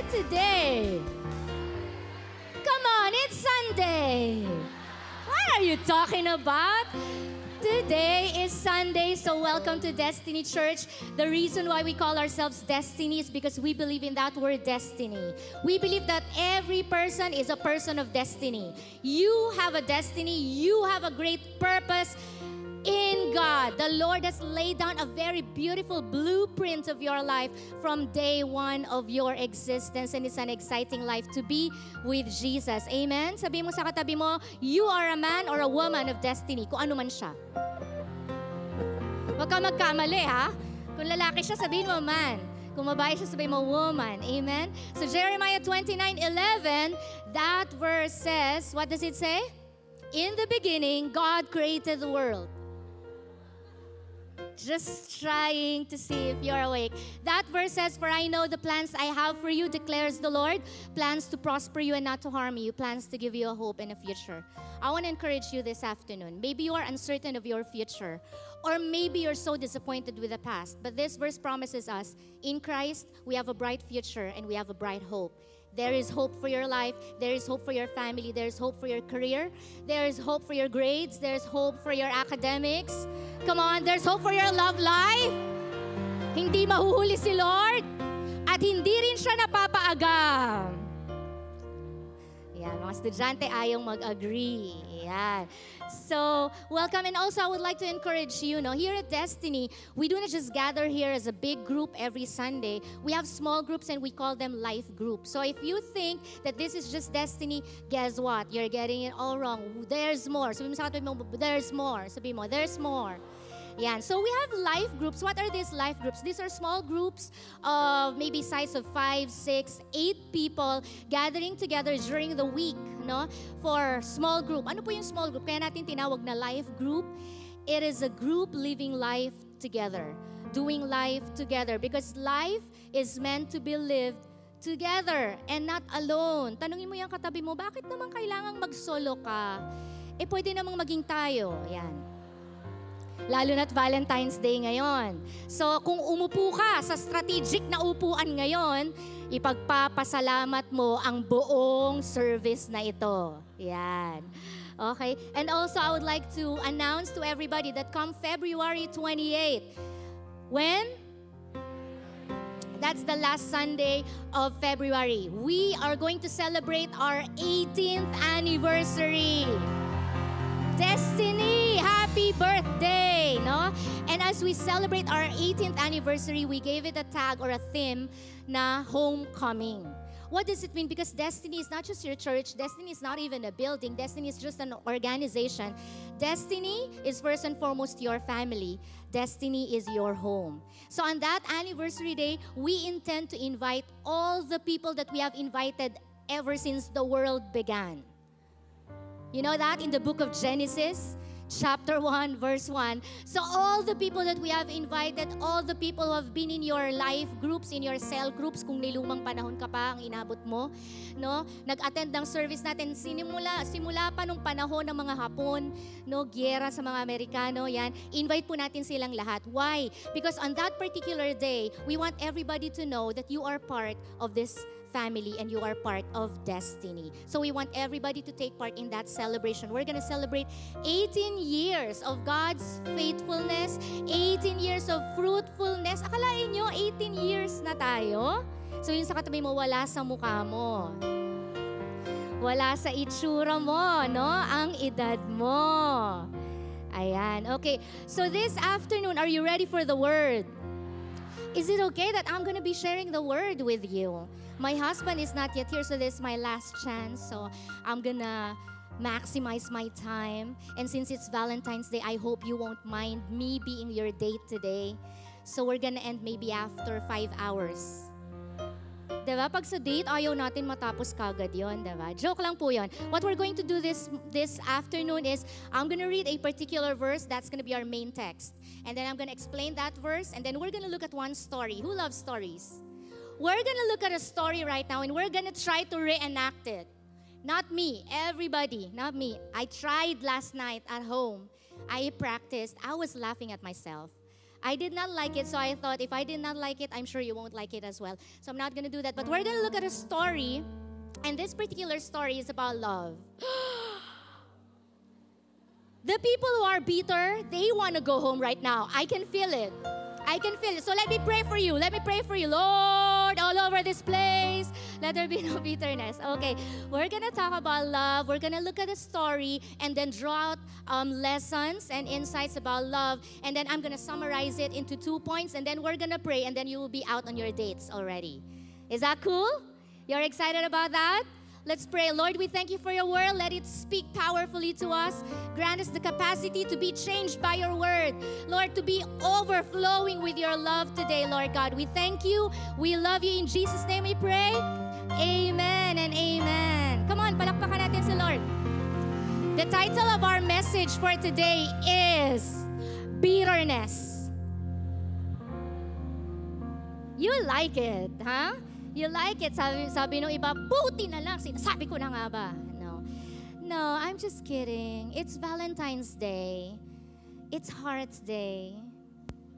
today? Come on, it's Sunday. What are you talking about? Today is Sunday, so welcome to Destiny Church. The reason why we call ourselves Destiny is because we believe in that word destiny. We believe that every person is a person of destiny. You have a destiny. You have a great purpose in God. The Lord has laid down a very beautiful blueprint of your life from day one of your existence, and it's an exciting life to be with Jesus. Amen? Sabi mo sa katabi mo, you are a man or a woman of destiny, kung ano man siya. Huwag ka magkamali, ha? Kung lalaki siya, sabihin mo man. Kung babae siya, sabihin mo woman. Amen? So Jeremiah 29:11, that verse says, what does it say? In the beginning, God created the world. Just trying to see if you're awake. That verse says, for I know the plans I have for you, declares the Lord. Plans to prosper you and not to harm you. Plans to give you a hope and a future. I want to encourage you this afternoon. Maybe you are uncertain of your future. Or maybe you're so disappointed with the past. But this verse promises us, in Christ, we have a bright future and we have a bright hope. There is hope for your life. There is hope for your family. There is hope for your career. There is hope for your grades. There is hope for your academics. Come on, there's hope for your love life. Hindi mahuhuli si Lord. At hindi rin siya napapaagam. Yan, mga estudyante ayong mag-agree. Yan. So, welcome. And also, I would like to encourage you, here at Destiny, we do not just gather here as a big group every Sunday. We have small groups and we call them life groups. So, if you think that this is just Destiny, guess what? You're getting it all wrong. There's more. Sabi mo sa katabi mo, there's more. Sabi mo, there's more. Yan. So we have life groups. What are these life groups? These are small groups of maybe size of 5, 6, 8 people gathering together during the week, for small group. Ano po yung small group? Kaya natin tinawag na life group. It is a group living life together, doing life together, because life is meant to be lived together and not alone. Tanungin mo yung katabi mo, bakit naman kailangang mag-solo ka? Pwede namang maging tayo. Yan. Lalo na't Valentine's Day ngayon. So, kung umupo ka sa strategic na upuan ngayon, ipagpapasalamat mo ang buong service na ito. Yan. Okay? And also, I would like to announce to everybody that come February 28, when? That's the last Sunday of February. We are going to celebrate our 18th anniversary. Destiny, happy birthday, And as we celebrate our 18th anniversary, we gave it a tag or a theme na homecoming. What does it mean? Because Destiny is not just your church. Destiny is not even a building. Destiny is just an organization. Destiny is first and foremost your family. Destiny is your home. So on that anniversary day, we intend to invite all the people that we have invited ever since the world began. You know that in the book of Genesis, chapter 1, verse 1. So all the people that we have invited, all the people who have been in your life groups, in your cell groups, kung nilumang panahon ka pa ang inabot mo, nag-attend ng service natin, simula pa nung panahon ng mga Hapon, giyera sa mga Amerikano, yan, invite po natin silang lahat. Why? Because on that particular day, we want everybody to know that you are part of this family and you are part of Destiny. So we want everybody to take part in that celebration. We're gonna celebrate 18 years of God's faithfulness, 18 years of fruitfulness. Akalain nyo, 18 years na tayo? So yung sa katabi mo, wala sa mukha mo. Wala sa itsura mo, ang edad mo. Ayan, okay. So this afternoon, are you ready for the word? Is it okay that I'm gonna be sharing the word with you? My husband is not yet here, so this is my last chance. So I'm gonna maximize my time. And since it's Valentine's Day, I hope you won't mind me being your date today. So we're gonna end maybe after 5 hours. Diba? Pag sa date, ayaw natin matapos kagad yun, diba? Joke lang po yun. What we're going to do this afternoon is, I'm gonna read a particular verse. That's gonna be our main text. And then I'm gonna explain that verse. And then we're gonna look at one story. Who loves stories? We're gonna look at a story right now, and we're gonna try to reenact it. Not me, everybody, not me. I tried last night at home. I practiced. I was laughing at myself. I did not like it, so I thought if I did not like it, I'm sure you won't like it as well. So I'm not going to do that. But we're going to look at a story, and this particular story is about love. The people who are bitter, they want to go home right now. I can feel it. I can feel it. So let me pray for you. Let me pray for you. Lord, all over this place, let there be no bitterness. Okay, we're going to talk about love. We're going to look at a story and then draw out lessons and insights about love. And then I'm going to summarize it into 2 points. And then we're going to pray. And then you will be out on your dates already. Is that cool? You're excited about that? Let's pray. Lord, we thank you for your word. Let it speak powerfully to us. Grant us the capacity to be changed by your word. Lord, to be overflowing with your love today, Lord God. We thank you. We love you. In Jesus' name we pray. Amen and amen. Come on, palakpakan natin si Lord. The title of our message for today is Bitterness. You like it, huh? You like it. Sabi nung iba, buti na lang. Sinasabi ko na nga ba? No, I'm just kidding. It's Valentine's Day. It's Heart's Day.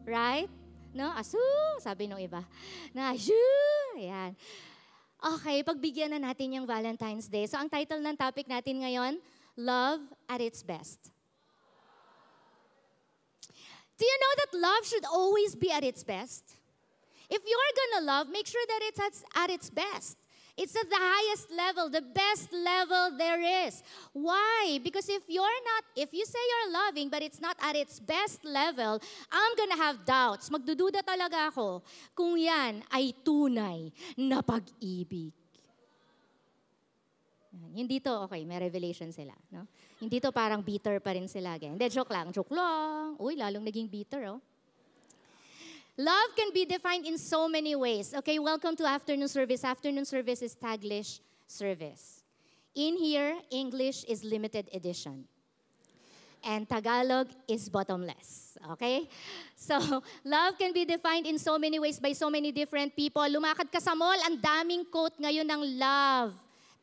Right? No? Asu, sabi nung iba. Na, asu, ayan. Okay, pagbigyan na natin yung Valentine's Day. So, ang title ng topic natin ngayon, Love at its Best. Do you know that love should always be at its best? If you're gonna love, make sure that it's at its best. It's at the highest level, the best level there is. Why? Because if you say you're loving but it's not at its best level, I'm gonna have doubts. Magdududa talaga ako kung yan ay tunay na pag-ibig. Yung dito, okay, may revelation sila. No? Yung dito parang bitter pa rin sila. Hindi, joke lang. Uy, lalong naging bitter, oh. Love can be defined in so many ways. Okay, welcome to afternoon service. Afternoon service is Taglish service. In here, English is limited edition. And Tagalog is bottomless. Okay? So, love can be defined in so many ways by so many different people. Lumakad ka sa mall, ang daming quote ngayon ng love.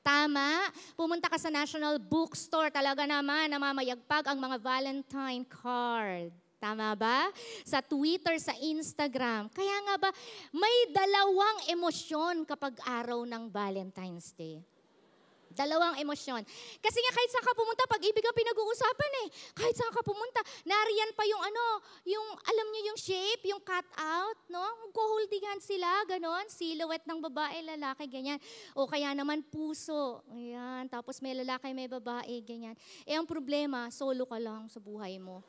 Tama? Pumunta ka sa National Bookstore, talaga naman, namamayagpag ang mga Valentine card. Tama ba? Sa Twitter, sa Instagram. Kaya nga ba, may dalawang emosyon kapag araw ng Valentine's Day. Dalawang emosyon. Kasi nga kahit saan ka pumunta, pag-ibig ang pinag-uusapan eh. Kahit saan ka pumunta, nariyan pa yung alam niyo yung shape, yung cut-out, no? Magkuholdingan sila, ganon. Silhouette ng babae, lalaki, ganyan. O kaya naman puso. Ayan. Tapos may lalaki, may babae, ganyan. Eh ang problema, solo ka lang sa buhay mo.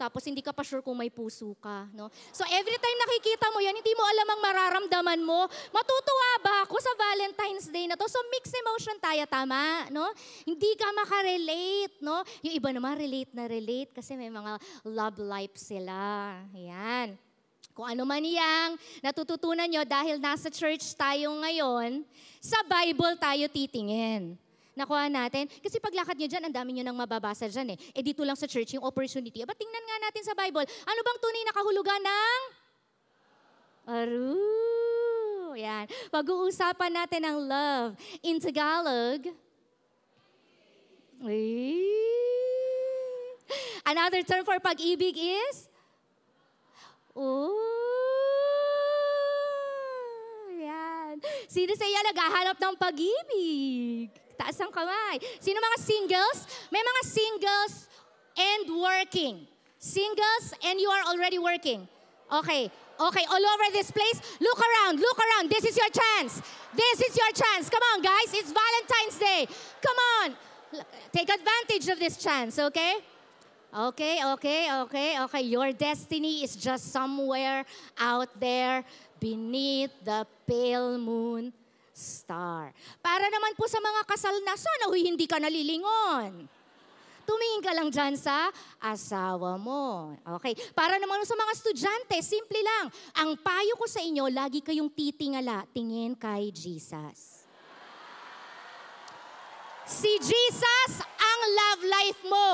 Tapos hindi ka pa sure kung may puso ka, no? So every time nakikita mo yan, hindi mo alam ang mararamdaman mo. Matutuwa ba ako sa Valentine's Day na to? So mixed emotion tayo, tama, no? Hindi ka makarelate, no? Yung iba naman relate kasi may mga love life sila. Ayan. Kung ano man yang natututunan nyo dahil nasa church tayo ngayon, sa Bible tayo titingin. Nakuha natin. Kasi paglakad nyo dyan, ang dami nyo nang mababasa dyan eh. Eh dito lang sa church yung opportunity. Aba, tingnan nga natin sa Bible. Ano bang tunay na kahulugan ng? Yan. Pag-uusapan natin ang love. In Tagalog, another term for pag-ibig is? Yan. Sino sa iya naghahanap ng pag-ibig? Taas ang kamay. Sino mga singles? May mga singles and working. Singles and you are already working. Okay. Okay, all over this place, look around. This is your chance. Come on, guys. It's Valentine's Day. Come on. Take advantage of this chance, okay? Okay. Your destiny is just somewhere out there beneath the pale moon star. Para naman po sa mga kasal na, sana hindi ka nalilingon. Tumingin ka lang dyan sa asawa mo. Okay. Para naman sa mga estudyante, simple lang. Ang payo ko sa inyo, lagi kayong titingala, tingin kay Jesus. Si Jesus ang love life mo.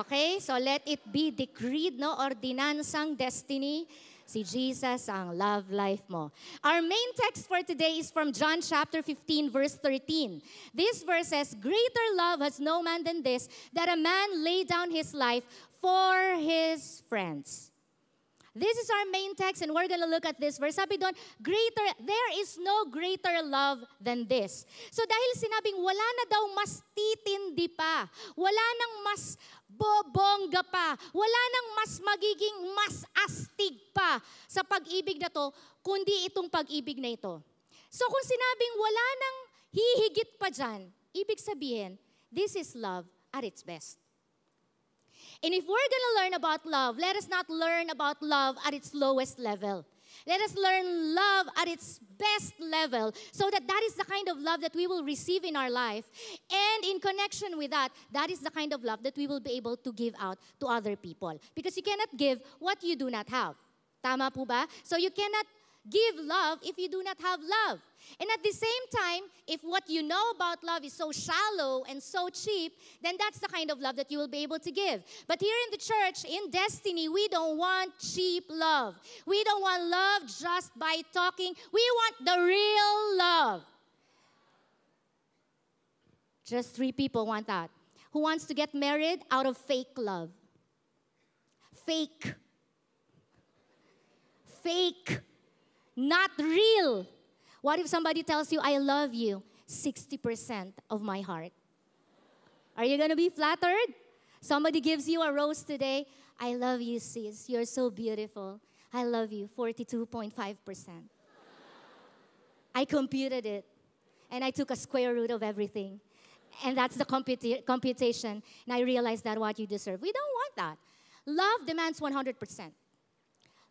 Okay? So let it be decreed, no? Ordinansang destiny. Si Jesus ang love life mo. Our main text for today is from John chapter 15, verse 13. This verse says, "Greater love has no man than this, that a man lay down his life for his friends. This is our main text and we're going to look at this verse. Sabi doon, there is no greater love than this. So dahil sinabing wala na daw mas titindi pa, wala nang mas bobongga pa, wala nang mas magiging mas astig pa sa pag-ibig na to, kundi itong pag-ibig na ito. So kung sinabing wala nang hihigit pa dyan, ibig sabihin, this is love at its best. And if we're going to learn about love, let us not learn about love at its lowest level. Let us learn love at its best level so that that is the kind of love that we will receive in our life. And in connection with that, that is the kind of love that we will be able to give out to other people. Because you cannot give what you do not have. Tama po ba? So you cannot give love if you do not have love. And at the same time, if what you know about love is so shallow and so cheap, then that's the kind of love that you will be able to give. But here in the church, in Destiny, we don't want cheap love. We don't want love just by talking. We want the real love. Just 3 people want that. Who wants to get married out of fake love? Fake. Fake. Not real. What if somebody tells you, I love you, 60% of my heart? Are you going to be flattered? Somebody gives you a rose today. I love you, sis. You're so beautiful. I love you, 42.5%. I computed it, and I took a square root of everything. And that's the computation. And I realized that what you deserve. We don't want that. Love demands 100%.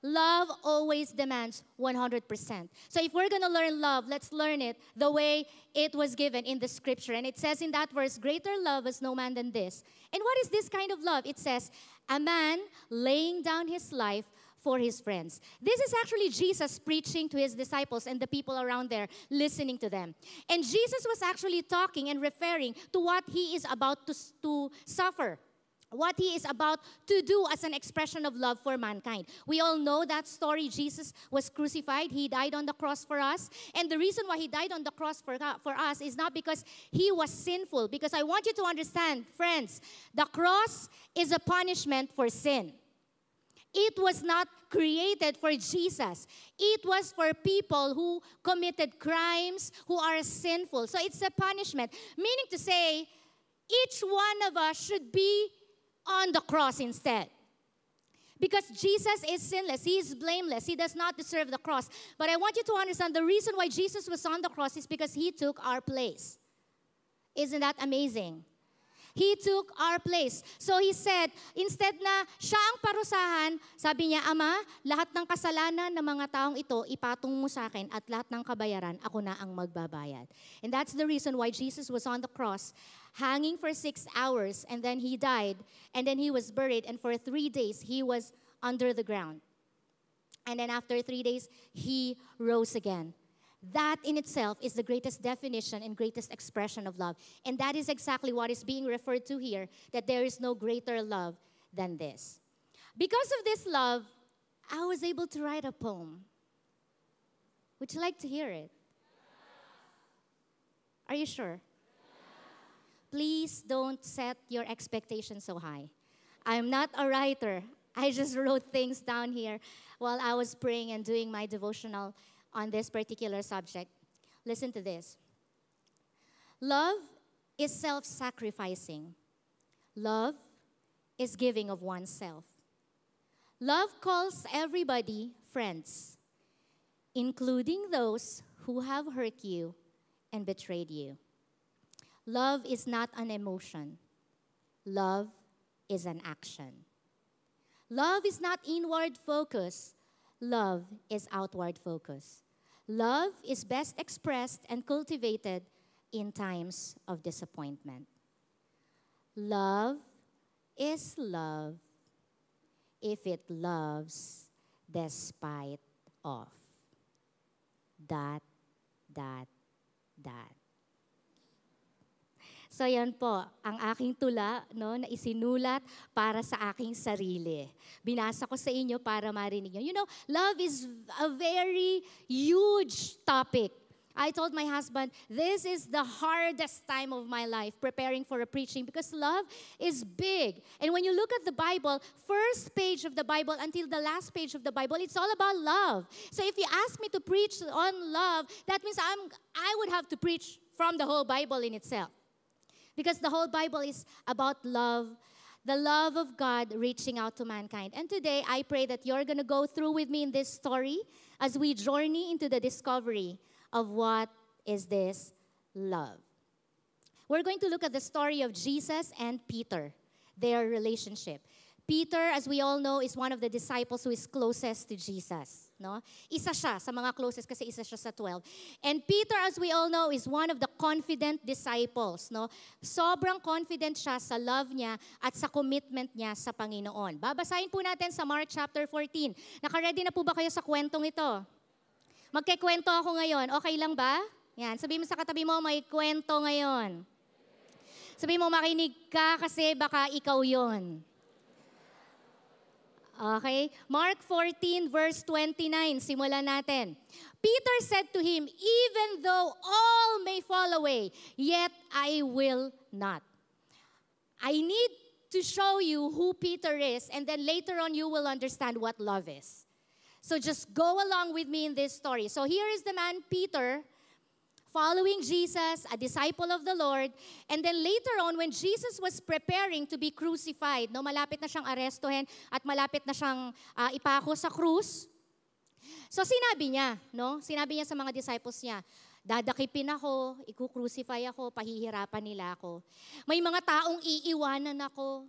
Love always demands 100%. So if we're going to learn love, let's learn it the way it was given in the scripture. And it says in that verse, greater love is no man than this. And what is this kind of love? It says, a man laying down his life for his friends. This is actually Jesus preaching to his disciples and the people around there listening to them. And Jesus was actually talking and referring to what he is about to suffer. What he is about to do as an expression of love for mankind. We all know that story. Jesus was crucified. He died on the cross for us. And the reason why he died on the cross for us is not because he was sinful. Because I want you to understand, friends, the cross is a punishment for sin. It was not created for Jesus. It was for people who committed crimes, who are sinful. So it's a punishment. Meaning to say, each one of us should be on the cross instead. Because Jesus is sinless. He is blameless. He does not deserve the cross. But I want you to understand the reason why Jesus was on the cross is because he took our place. Isn't that amazing? He took our place. So he said, instead na siya ang parusahan, sabi niya, Ama, lahat ng kasalanan ng mga taong ito, ipatong mo sa akin at lahat ng kabayaran, ako na ang magbabayad. And that's the reason why Jesus was on the cross, hanging for 6 hours, and then he died, and then he was buried, and for 3 days, he was under the ground. And then after 3 days, he rose again. That in itself is the greatest definition and greatest expression of love. And that is exactly what is being referred to here, that there is no greater love than this. Because of this love, I was able to write a poem. Would you like to hear it? Are you sure? Please don't set your expectations so high. I'm not a writer. I just wrote things down here while I was praying and doing my devotional on this particular subject. Listen to this. Love is self-sacrificing. Love is giving of oneself. Love calls everybody friends, including those who have hurt you and betrayed you. Love is not an emotion. Love is an action. Love is not inward focus. Love is outward focus. Love is best expressed and cultivated in times of disappointment. Love is love if it loves despite of. That. So yan po, ang aking tula na isinulat para sa aking sarili. Binasa ko sa inyo para marinig nyo. You know, love is a very huge topic. I told my husband, this is the hardest time of my life preparing for a preaching because love is big. And when you look at the Bible, first page of the Bible until the last page of the Bible, it's all about love. So if you ask me to preach on love, that means I would have to preach from the whole Bible in itself. Because the whole Bible is about love, the love of God reaching out to mankind. And today, I pray that you're going to go through with me in this story as we journey into the discovery of what is this love. We're going to look at the story of Jesus and Peter, their relationship. Peter, as we all know, is one of the disciples who is closest to Jesus. No? Isa siya sa mga closest kasi isa siya sa 12. And Peter, as we all know, is one of the confident disciples. No? Sobrang confident siya sa love niya at sa commitment niya sa Panginoon. Babasahin po natin sa Mark chapter 14. Naka-ready na po ba kayo sa kwentong ito? Magkikwento ako ngayon. Okay lang ba? Yan. Sabihin mo sa katabi mo, may kwento ngayon. Sabihin mo, makinig ka kasi baka ikaw yon. Okay? Mark 14 verse 29, simulan natin. Peter said to him, even though all may fall away, yet I will not. I need to show you who Peter is, and then later on you will understand what love is. So just go along with me in this story. So here is the man Peter, following Jesus, a disciple of the Lord. And then later on, when Jesus was preparing to be crucified, no, malapit na siyang arestuhin at malapit na siyang ipako sa krus. So sinabi niya sa mga disciples niya, dadakipin ako, ikukrusify ako, pahihirapan nila ako. May mga taong iiwanan ako.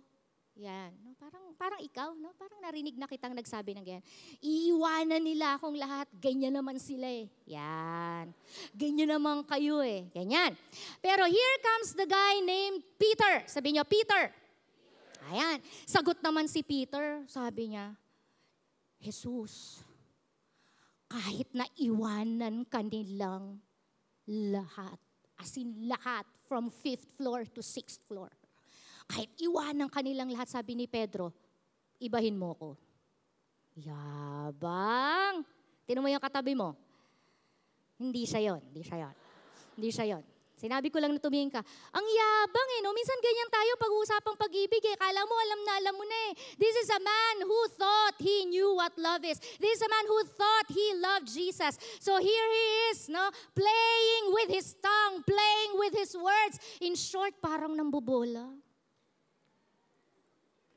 Yan. No, parang ikaw, no? Parang narinig na kitang nagsabi ng ganyan. Iiwanan nila akong lahat. Ganyan naman sila eh. Yan. Ganyan naman kayo eh. Ganyan. Pero here comes the guy named Peter. Sabi niyo, Peter. Ayan. Sagot naman si Peter. Sabi niya, Jesus, kahit na iwanan kanilang lahat, as in lahat, from 5th floor to 6th floor, kahit iwanan kanilang lahat, sabi ni Pedro, ibahin mo ko. Yabang. Tinan mo yung katabi mo. Hindi siya yon. Sinabi ko lang na tumingin ka, ang yabang eh, no? Minsan ganyan tayo pag-uusapang pag-ibig eh. Kala mo, alam mo na eh. This is a man who thought he knew what love is. This is a man who thought he loved Jesus. So here he is, no? Playing with his tongue, playing with his words. In short, parang nambobola.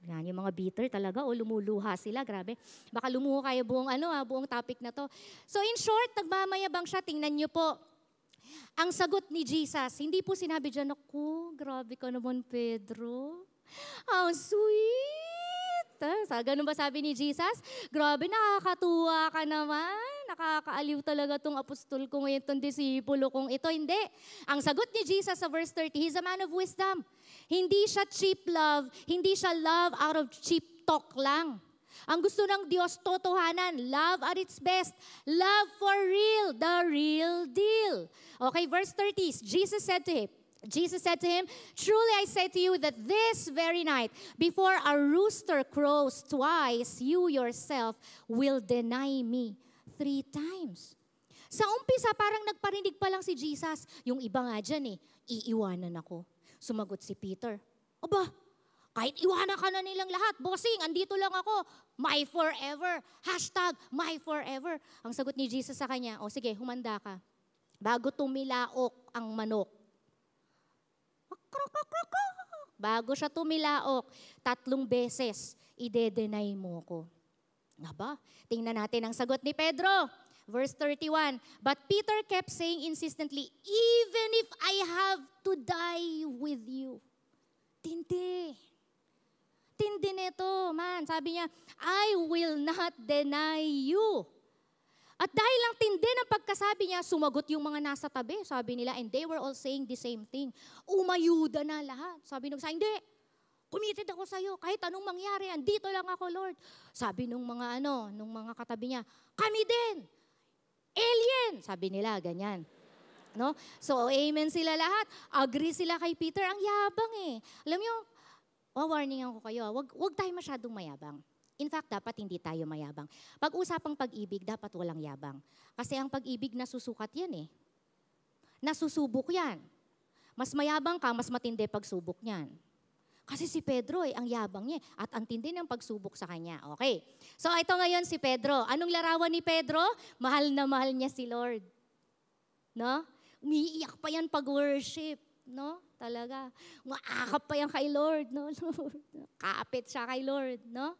Yan, yung mga bitter talaga, lumuluha sila, grabe. Baka lumuha kayo buong topic na to. So in short, nagmamayabang siya, tingnan niyo po. Ang sagot ni Jesus, hindi po sinabi dyan, ako, grabe ka naman, Pedro. Ang sweet. Ganun ba sabi ni Jesus? Grabe, nakakatuwa ka naman. Nakakaaliw talaga tong apostol ko ngayon, tong disipulo kong ito. Hindi. Ang sagot ni Jesus sa verse 30, he's a man of wisdom. Hindi siya cheap love, hindi siya love out of cheap talk lang. Ang gusto ng Diyos, totohanan, love at its best, love for real, the real deal. Okay, verse 30, Jesus said to him, truly I say to you that this very night, before a rooster crows twice, you yourself will deny me 3 times. Sa umpisa, parang nagparinig pa lang si Jesus. Yung iba nga dyan iiwanan ako. Sumagot si Peter, aba, kahit iwanan ka na nilang lahat, bossing, andito lang ako, my forever, #my forever. Ang sagot ni Jesus sa kanya, sige, humanda ka. Bago tumilaok ang manok. Bago siya tumilaok, 3 beses, ide-deny mo ko. Aba, tingnan natin ang sagot ni Pedro. Verse 31, but Peter kept saying insistently, even if I have to die with you. Tindi nito, man. Sabi niya, I will not deny you. At dahil lang tindi ng pagkasabi niya, sumagot yung mga nasa tabi. Sabi nila, and they were all saying the same thing. Umayuda na lahat. Sabi nung hindi. Committed ako sa'yo. Kahit anong mangyari, andito lang ako, Lord. Sabi nung mga katabi niya, kami din. Alien! Sabi nila, ganyan. No? So, amen sila lahat. Agree sila kay Peter. Ang yabang eh. Alam niyo, warningan ko kayo, wag tayo masyadong mayabang. In fact, dapat hindi tayo mayabang. Pag-usapang pag-ibig, dapat walang yabang. Kasi ang pag-ibig nasusukat yan eh. nasusubok yan. Mas mayabang ka, mas matindi pagsubok niyan. Kasi si Pedro ang yabang niya at ang tindi ng pagsubok sa kanya. Okay. So ito ngayon si Pedro. Anong larawan ni Pedro? Mahal na mahal niya si Lord. No? Umiiyak pa yan pag-worship. No? Talaga. Maakap pa yan kay Lord. No? Kapit siya kay Lord. No?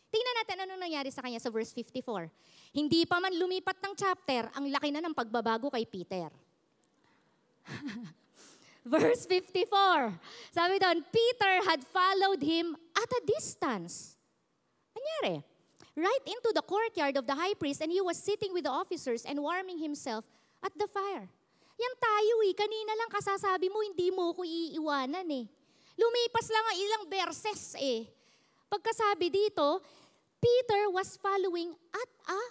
Tingnan natin anong nangyari sa kanya sa verse 54. Hindi pa man lumipat ng chapter, ang laki na ng pagbabago kay Peter. Verse 54. Sabi doon, Peter had followed him at a distance. Anyari? Right into the courtyard of the high priest, and he was sitting with the officers and warming himself at the fire. Yan tayo kanina lang kasasabi mo, hindi mo ko iiwanan Lumipas lang ang ilang verses Pagkasabi dito, Peter was following at a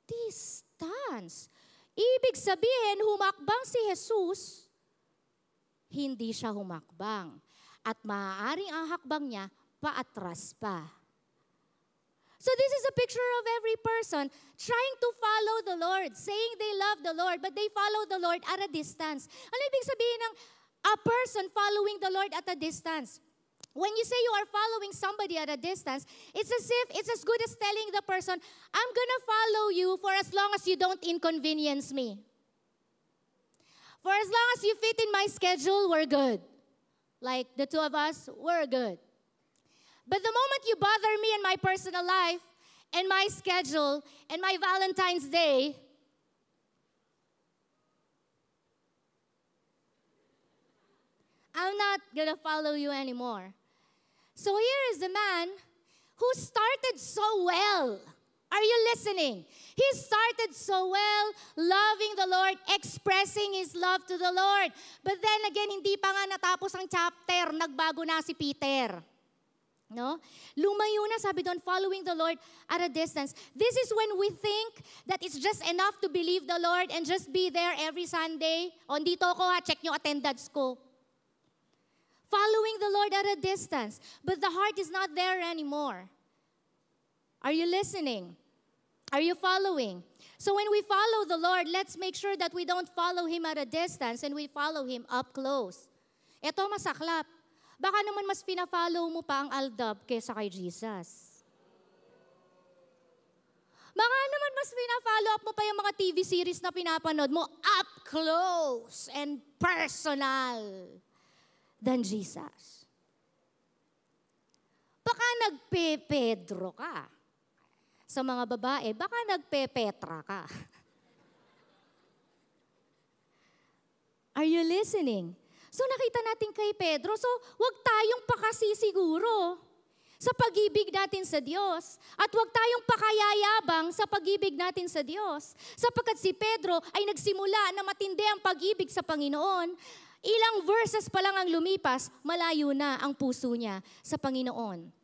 distance. Ibig sabihin, humakbang si Jesus, hindi siya humakbang. At maaaring ang hakbang niya, paatras pa. So this is a picture of every person trying to follow the Lord, saying they love the Lord, but they follow the Lord at a distance. Ano ibig sabihin ng a person following the Lord at a distance? When you say you are following somebody at a distance, it's as good as telling the person, I'm gonna follow you for as long as you don't inconvenience me. For as long as you fit in my schedule, we're good. Like the two of us, we're good. But the moment you bother me in my personal life, and my schedule, and my Valentine's Day, I'm not gonna follow you anymore. So here is the man who started so well. Are you listening? He started so well, loving the Lord, expressing his love to the Lord. But then again, hindi pa nga natapos ang chapter, nagbago na si Peter. No? Lumayo na, sabi doon, following the Lord at a distance. This is when we think that it's just enough to believe the Lord and just be there every Sunday. O, dito ko check yung attendance ko. Following the Lord at a distance. But the heart is not there anymore. Are you listening? Are you following? So when we follow the Lord, let's make sure that we don't follow Him at a distance and we follow Him up close. Ito masaklap. Baka naman mas pina-follow mo pa ang Aldab kesa kay Jesus. Baka naman mas pina-follow up mo pa yung mga TV series na pinapanood mo up close and personal than Jesus. Baka nagpe-Pedro ka. Sa mga babae, baka nagpe-Petra ka. Are you listening? So nakita natin kay Pedro, so wag tayong pakasisiguro sa pag-ibig natin sa Diyos. At wag tayong pakayayabang sa pag-ibig natin sa Diyos. Sapagkat si Pedro ay nagsimula na matindi ang pag-ibig sa Panginoon. Ilang verses pa lang ang lumipas, malayo na ang puso niya sa Panginoon.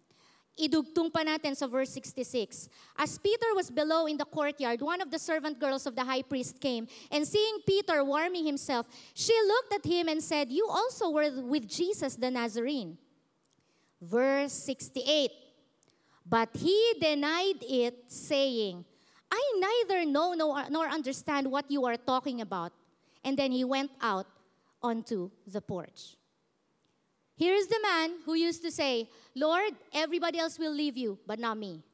Idugtong pa natin sa verse 66. As Peter was below in the courtyard, one of the servant girls of the high priest came, and seeing Peter warming himself, she looked at him and said, "You also were with Jesus the Nazarene." Verse 68. But he denied it, saying, "I neither know nor understand what you are talking about." And then he went out onto the porch. Here is the man who used to say, "Lord, everybody else will leave you, but not me."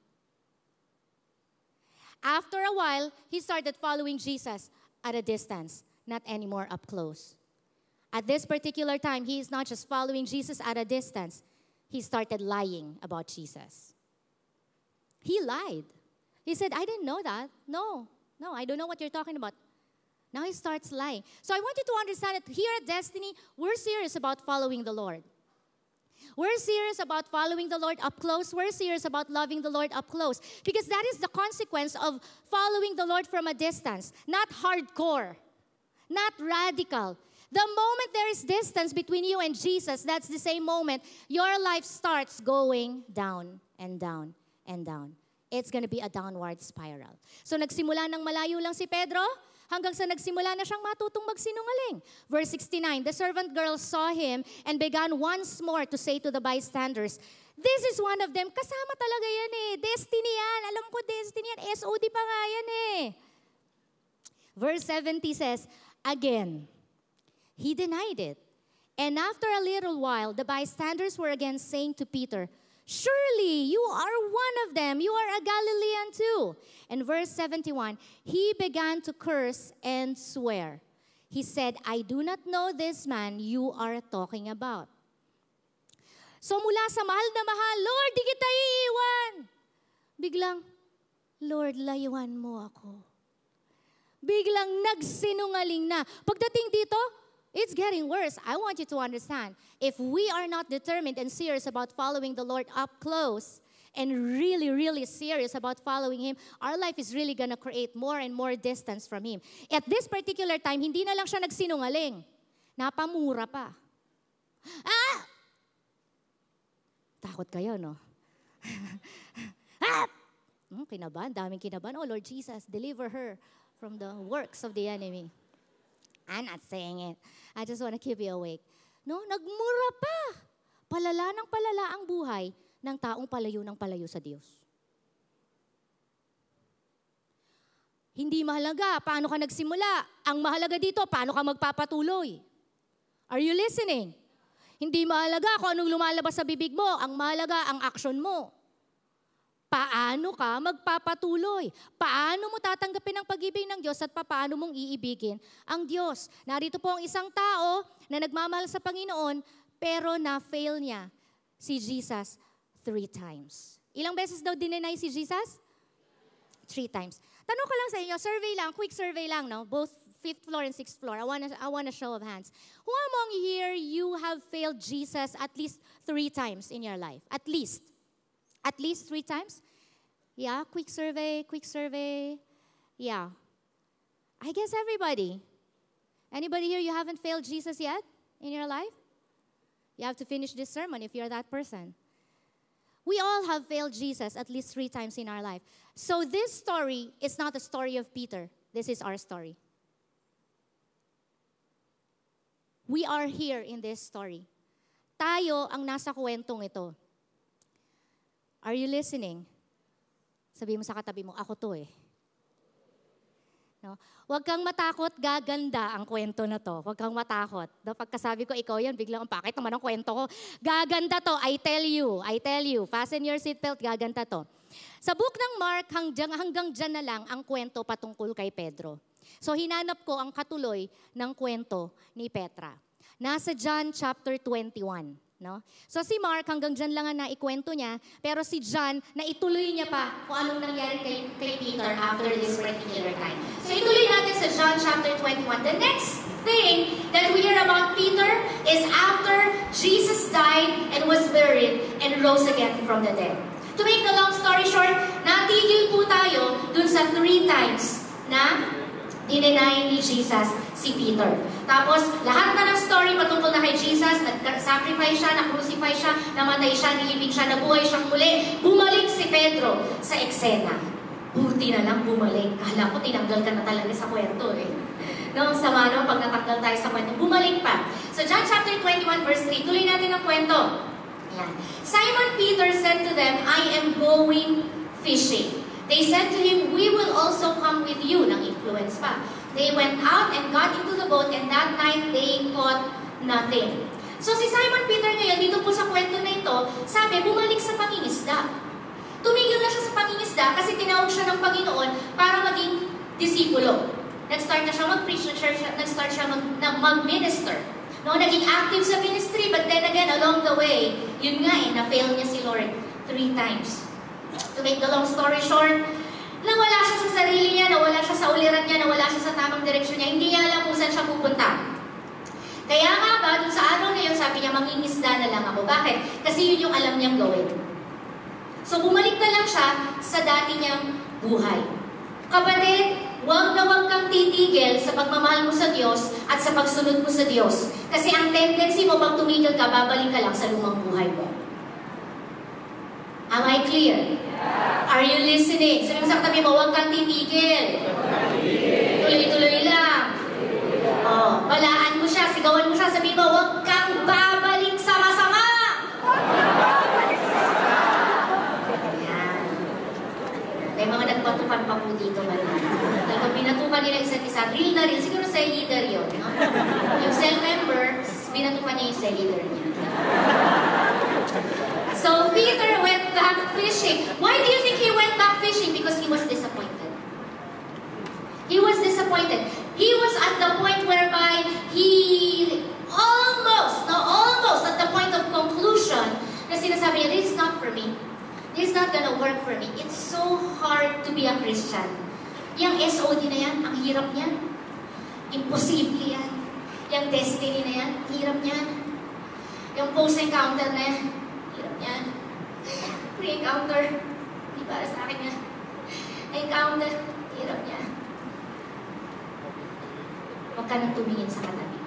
After a while, he started following Jesus at a distance, not anymore up close. At this particular time, he is not just following Jesus at a distance. He started lying about Jesus. He lied. He said, "I didn't know that. No, I don't know what you're talking about." Now he starts lying. So I want you to understand that here at Destiny, we're serious about following the Lord. We're serious about following the Lord up close. We're serious about loving the Lord up close. Because that is the consequence of following the Lord from a distance. Not hardcore. Not radical. The moment there is distance between you and Jesus, that's the same moment your life starts going down and down and down. It's gonna be a downward spiral. So nagsimula ng malayo lang si Pedro, hanggang sa nagsimula na siyang matutong magsinungaling. Verse 69, the servant girl saw him and began once more to say to the bystanders, "This is one of them." Kasama talaga yan Destiny yan. Alam ko destiny yan. SOD pa nga yan Verse 70 says, again. He denied it. And after a little while, the bystanders were again saying to Peter, "Surely you are one of them. You are a Galilean too." And verse 71, he began to curse and swear. He said, "I do not know this man you are talking about." So mula sa mahal na mahal, "Lord, di kita iiwan." Biglang, "Lord, layuan mo ako." Biglang nagsinungaling na. Pagdating dito, it's getting worse. I want you to understand, if we are not determined and serious about following the Lord up close, and really, really serious about following Him, our life is really gonna create more and more distance from Him. At this particular time, hindi na lang siya nagsinungaling. Napamura pa. Takot kayo, no? Kinabahan, daming kinabahan. "Oh, Lord Jesus, deliver her from the works of the enemy." I'm not saying it. I just want to keep you awake. No, nagmura pa. Palala ng palala ang buhay ng taong palayo ng palayo sa Diyos. Hindi mahalaga paano ka nagsimula. Ang mahalaga dito, paano ka magpapatuloy. Are you listening? Hindi mahalaga kung anong lumalabas sa bibig mo. Ang mahalaga ang action mo. Paano ka magpapatuloy? Paano mo tatanggapin ang pag-ibig ng Diyos at paano mong iibigin ang Diyos? Narito po ang isang tao na nagmamahal sa Panginoon pero na-fail niya si Jesus 3 times. Ilang beses daw dinenay si Jesus? 3 times. Tanong ko lang sa inyo, survey lang, quick survey lang, no? Both 5th floor and 6th floor. I want a show of hands. Who among here you have failed Jesus at least 3 times in your life? At least. At least 3 times? Yeah, quick survey, quick survey. Yeah. I guess everybody. Anybody here, you haven't failed Jesus yet in your life? You have to finish this sermon if you're that person. We all have failed Jesus at least 3 times in our life. So this story is not the story of Peter. This is our story. We are here in this story. Tayo ang nasa kwentong ito. Are you listening? Sabi mo sa katabi mo, "Ako to eh." No? Huwag kang matakot, gaganda ang kwento na to. Huwag kang matakot. Pagkasabi ko, ikaw yan, biglang, ang pakit naman ang kwento ko. Gaganda to, I tell you. Fasten your seatbelt, gaganda to. Sa book ng Mark, hanggang dyan na lang ang kwento patungkol kay Pedro. So hinanap ko ang katuloy ng kwento ni Petra. Nasa John chapter 21. No? So si Mark hanggang dyan lang na ikwento niya, pero si John, naituloy niya pa kung anong nangyari kay Peter after this particular time. So ituloy natin sa John chapter 21. The next thing that we hear about Peter is after Jesus died and was buried and rose again from the dead. To make the long story short, natigil po tayo dun sa 3 times na dinenay ni Jesus si Peter. Tapos, lahat na ng story patungkol na kay Jesus, nag-sacrifice siya, na-crucify siya, namatay siya, nilibing siya, nabuhay siyang muli. Bumalik si Pedro sa eksena. Buti na lang bumalik. Kala ko tinanggal ka na talaga sa kwento eh. No, sama naman pag natanggal tayo sa kwento. Bumalik pa. So, John chapter 21 verse 3, tuloy natin ang kwento. Ayan. Simon Peter said to them, "I am going fishing." They said to him, "We will also come with you." Nang influence pa. They went out and got into the boat, and that night they caught nothing. So si Simon Peter ngayon, dito po sa kwento na ito, sabi, bumalik sa pangingisda. Tumigil na siya sa pangingisda kasi tinawag siya ng Panginoon para maging disipulo. Nag-start na siya mag-preach na church, nag-start siya mag-minister. No, naging active sa ministry, but then again, along the way, yun nga na-fail niya si Lord 3 times. To make the long story short, nawala siya sa sarili niya, nawala siya sa uliran niya, nawala siya sa tamang direksyon niya, hindi niya alam kung saan siya pupunta. Kaya nga ba, dun sa araw na yun, sabi niya, mangingisda na lang ako. Bakit? Kasi yun yung alam niyang gawin. So bumalik na lang siya sa dati niyang buhay. Kapatid, huwag na huwag kang titigil sa pagmamahal mo sa Diyos at sa pagsunod mo sa Diyos. Kasi ang tendency mo, pag tumigil ka, babalik ka lang sa lumang buhay mo. Am I clear? Are you listening? Sabi mo sa katabi mo, huwag kang titigil. Tuloy-tuloy lang. Oh, balaan mo siya, sigawan mo siya, sabi mo, huwag kang babalik sa masama. Yan. May mga nagpatukan pa po dito, balaan. pag binatukan nila isa't isa, real na real, siguro cell leader yun. No? Yung cell member, binatukan niya yung cell leader niya. So Peter went back fishing. Why do you think he went back fishing? Because he was disappointed. He was disappointed. He was at the point whereby he almost at the point of conclusion, na sinasabi niya, this is not for me. This is not gonna work for me. It's so hard to be a Christian. Yung SOD na yan, ang hirap niyan. Imposible yan. Yung destiny na yan, hirap niyan. Yung post-encounter na yan, hirap niyan. Pre-encounter, hindi para sa akin yan. Encounter, hirap niyan. Huwag ka nang tumingin sa katabi.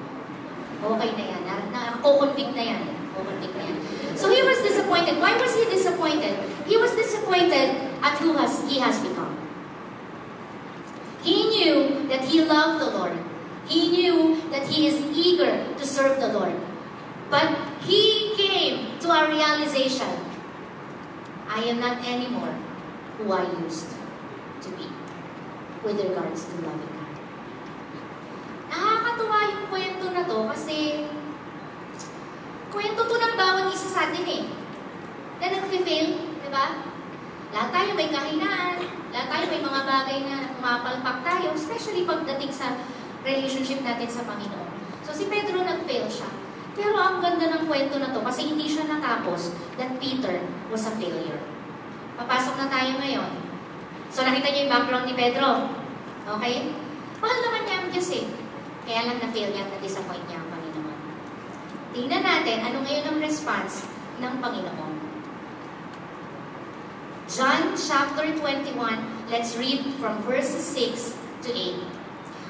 Okay na yan. Nako-convict na yan. Nako-convict na yan. So he was disappointed. Why was he disappointed? He was disappointed at who he has become. He knew that he loved the Lord. He knew that he is eager to serve the Lord. But he came to a realization, I am not anymore who I used to be with regards to loving God. Nakakatuwa yung kwento na to kasi kwento to ng bawat isa sa atin eh. Na nag-fail, di ba? Lahat tayo may kahinaan, lahat tayo may mga bagay na pumapalpak tayo, especially pagdating sa relationship natin sa Panginoon. So si Pedro nag-fail siya. Pero ang ganda ng kwento na to kasi hindi siya natapos that Peter was a failure. Papasok na tayo ngayon. So nakita niyo yung background ni Pedro. Okay? Mahal naman niya ang Diyos eh. Kaya lang na-fail niya at na-disappoint niya ang Panginoon. Tingnan natin ano ngayon ang response ng Panginoon. John chapter 21, let's read from verses 6 to 8.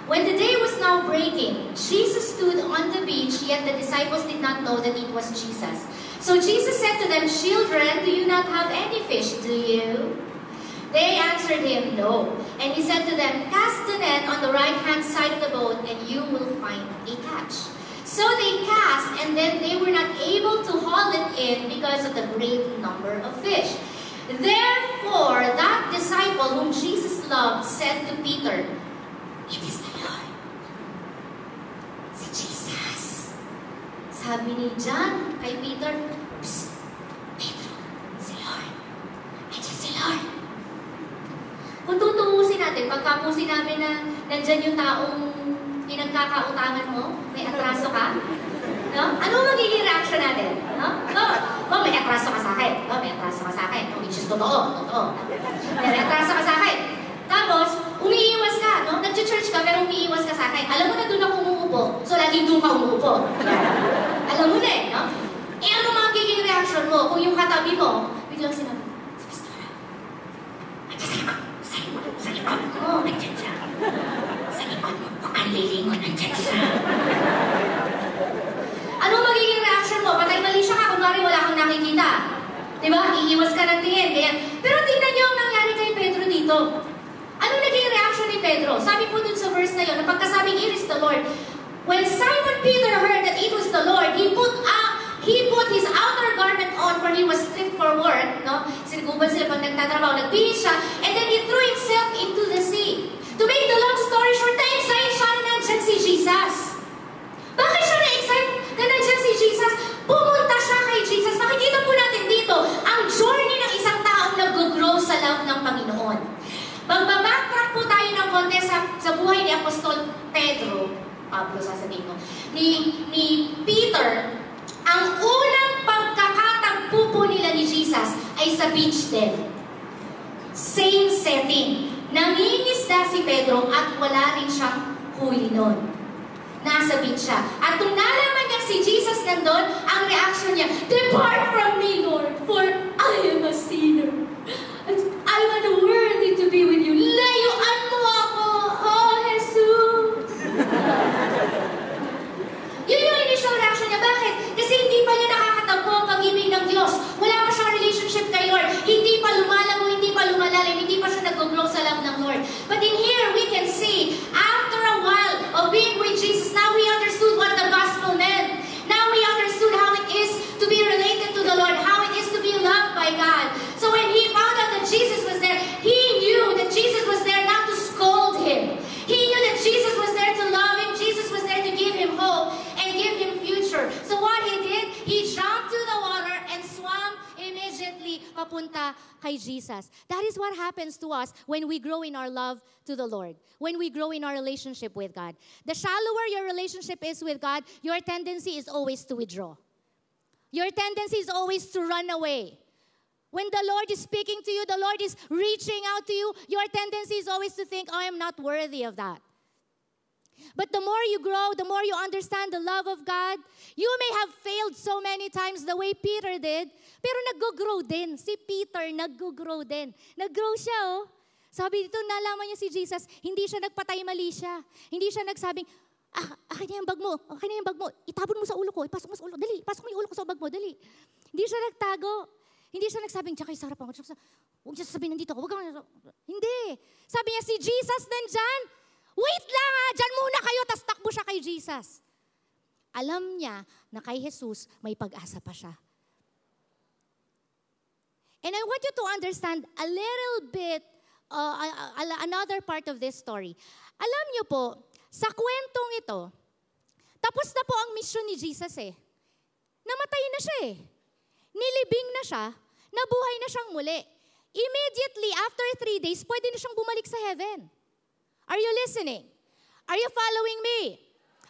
When the day was now breaking, Jesus stood on the beach, yet the disciples did not know that it was Jesus. So Jesus said to them, "Children, do you not have any fish, do you?" They answered him, "No." And he said to them, "Cast the net on the right-hand side of the boat, and you will find a catch." So they cast, and then they were not able to haul it in because of the great number of fish. Therefore, that disciple whom Jesus loved said to Peter, "It is the Lord." Si Jesus. Sabi ni John kay Peter, "Psst, Pedro, si Lord. Andiyan si Lord." Kung tutuusin natin, pagka po sinabi na nandyan yung taong pinagkakautangan mo, may atraso ka, no? Ano magiging reaction natin? No? May atraso ka sa akin. May atraso ka sa akin. Which is totoo. May atraso ka sa akin. Tapos, umiiwas ka, no? Nag-church ka, pero umiiwas ka sa akin. Alam mo na doon ako umuupo, so laging doon ka umuupo. Alam mo na eh, no? Eh, ano magiging reaction mo kung yung katabi mo, biglang sinabi, sa likod ko, nandiyan siya. Sa likod mo, ang lilingon, nandiyan siya. Ano magiging reaction mo? Patay mali siya ka, kunwari wala kang nakikita. Diba? Iiwas ka ng tingin. Pero tingnan niyo ang nangyari kay Pedro dito. Ano naging reaction ni Pedro? Sabi po dun sa verse na yun, na pagkasabing, "It is the Lord." When Simon Peter heard that it was the Lord, he put his outer garment on, for he was stripped for work, no? Siniguban sila pag nagtatrabaho, nagbihis siya, and then he threw himself into the sea. To make the long story short, na-excite siya na nandyan si Jesus. Bakit siya na-excite na nandyan si Jesus? Pumunta siya kay Jesus. Makikita po natin dito ang journey ng isang taong nag-grow sa love ng Panginoon. Magbabacktrack po tayo ng konti sa buhay ni Apostol Pablo, sasabihin ko, ni Peter. Ang unang pagkakatagpo po nila ni Jesus ay sa beach din. Same setting. Nangingisda si Pedro at wala rin siyang huli nun. Nasa beach siya. At nung nalaman niya si Jesus nandun, ang reaction niya, "Depart from me, Lord, for I am a sinner. I'm unworthy to be with you. Layuan mo ako, oh Jesus." Yun yung initial reaction niya. Bakit? Kasi hindi pa niya nakakatagpo ang pag-ibig ng Diyos. Wala pa siyang relationship kay Lord. Hindi pa lumalago, hindi pa lumalalim, hindi pa siya nag-grow sa love ng Lord. But in here, we can see, after a while of being with Jesus, now we understood what the gospel meant. Now we understood how it is to be related to the Lord, how it is to be loved by God. So when he found out that Jesus was there, he knew that Jesus was there not to scold him, kay Jesus. That is what happens to us when we grow in our love to the Lord, when we grow in our relationship with God. The shallower your relationship is with God, your tendency is always to withdraw. Your tendency is always to run away. When the Lord is speaking to you, the Lord is reaching out to you, your tendency is always to think, I am not worthy of that. But the more you grow, the more you understand the love of God, you may have failed so many times the way Peter did, pero nag-grow din. Si Peter, nag-grow din. Nag-grow siya, oh. Sabi dito, nalaman niya si Jesus, hindi siya nagpatay mali siya. Hindi siya nagsabing, akin na yung bag mo, akin na yung bag mo, itabon mo sa ulo ko, ipasok mo sa ulo, dali, pasok mo yung ulo ko sa bag mo, dali. Hindi siya nagtago. Hindi siya nagsabing, diyan kayo sa harapan ko. Huwag niya sasabihin, nandito ako. Hindi. Sabi niya, si Jesus nandyan. Wait lang ha, dyan muna kayo, tas takbo siya kay Jesus. Alam niya na kay Jesus may pag-asa pa siya. And I want you to understand a little bit, another part of this story. Alam niyo po, sa kwentong ito, tapos na po ang mission ni Jesus eh. Namatay na siya eh. Nilibing na siya, nabuhay na siyang muli. Immediately, after 3 days, pwede na siyang bumalik sa heaven. Are you listening? Are you following me?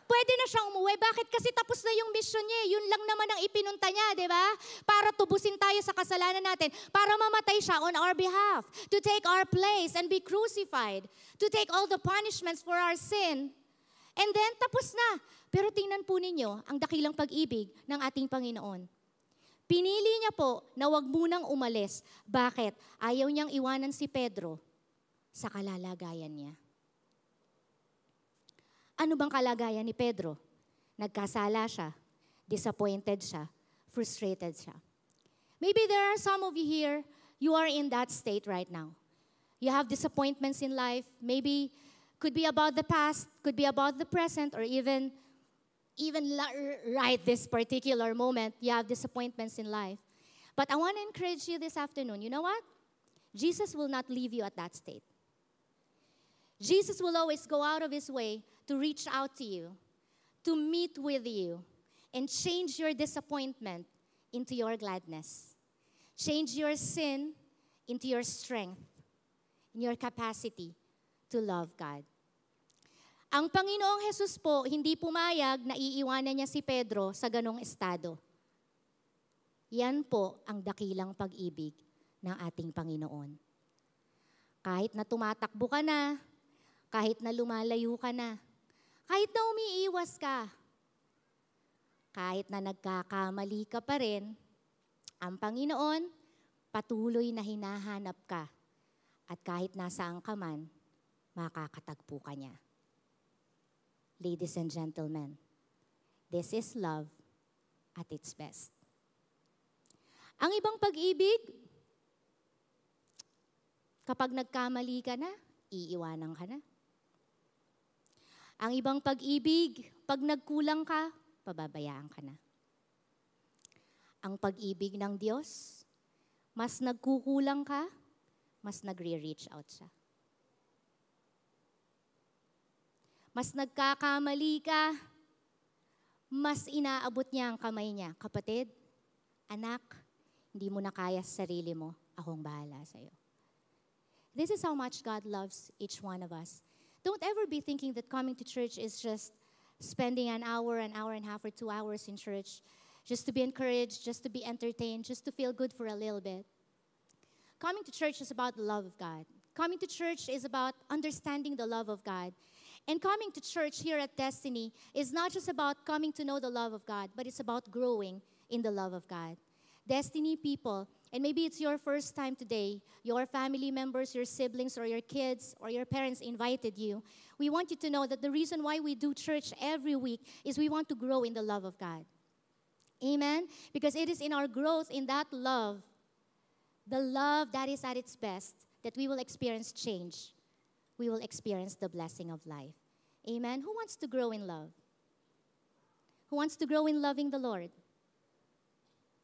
Pwede na siyang umuwi. Bakit? Kasi tapos na yung mission niya. Yun lang naman ang ipinunta niya, di ba? Para tubusin tayo sa kasalanan natin. Para mamatay siya on our behalf. To take our place and be crucified. To take all the punishments for our sin. And then, tapos na. Pero tingnan po ninyo ang dakilang pag-ibig ng ating Panginoon. Pinili niya po na wag munang umalis. Bakit? Ayaw niyang iwanan si Pedro sa kalalagayan niya. Ano bang kalagayan ni Pedro? Nagkasala siya, disappointed siya, frustrated siya. Maybe there are some of you here, you are in that state right now. You have disappointments in life. Maybe could be about the past, could be about the present, or even right this particular moment, you have disappointments in life. But I want to encourage you this afternoon. You know what? Jesus will not leave you at that state. Jesus will always go out of his way to reach out to you, to meet with you, and change your disappointment into your gladness. Change your sin into your strength, in your capacity to love God. Ang Panginoong Jesus po, hindi pumayag na iiwanan niya si Pedro sa ganong estado. Yan po ang dakilang pag-ibig ng ating Panginoon. Kahit na tumatakbo ka na, kahit na lumalayo ka na, kahit na umiiwas ka, kahit na nagkakamali ka pa rin, ang Panginoon patuloy na hinahanap ka. At kahit nasaan ka man, makakatagpo ka niya. Ladies and gentlemen, this is love at its best. Ang ibang pag-ibig, kapag nagkamali ka na, iiwanan ka na. Ang ibang pag-ibig, pag nagkulang ka, pababayaan ka na. Ang pag-ibig ng Diyos, mas nagkukulang ka, mas nagre-reach out siya. Mas nagkakamali ka, mas inaabot niya ang kamay niya. Kapatid, anak, hindi mo na kaya sa sarili mo, akong bahala sa'yo. This is how much God loves each one of us. Don't ever be thinking that coming to church is just spending an hour and a half, or 2 hours in church, just to be encouraged, just to be entertained, just to feel good for a little bit. Coming to church is about the love of God. Coming to church is about understanding the love of God. And coming to church here at Destiny is not just about coming to know the love of God, but it's about growing in the love of God. Destiny people, and maybe it's your first time today, your family members, your siblings, or your kids, or your parents invited you. We want you to know that the reason why we do church every week is we want to grow in the love of God. Amen? Because it is in our growth in that love, the love that is at its best, that we will experience change. We will experience the blessing of life. Amen? Who wants to grow in love? Who wants to grow in loving the Lord?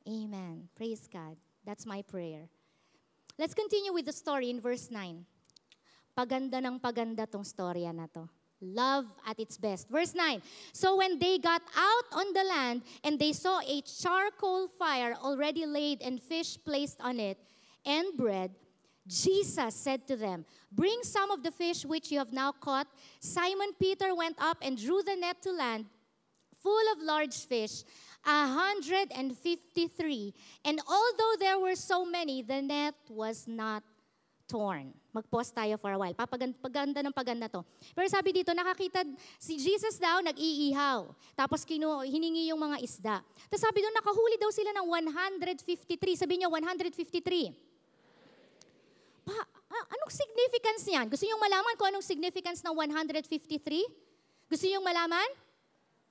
Amen. Praise God. That's my prayer. Let's continue with the story in verse 9. Paganda ng paganda tong storya na to. Love at its best. Verse 9. So when they got out on the land and they saw a charcoal fire already laid and fish placed on it, and bread, Jesus said to them, "Bring some of the fish which you have now caught." Simon Peter went up and drew the net to land, full of large fish, 153. And although there were so many, the net was not torn. Mag-pause tayo for a while. Paganda ng paganda to. Pero sabi dito, nakakita si Jesus daw nag-iihaw. Tapos hiningi yung mga isda. Tapos sabi doon, nakahuli daw sila ng 153. Sabi niyo, 153. Anong significance niyan? Gusto niyong malaman kung anong significance ng 153? Gusto niyong malaman?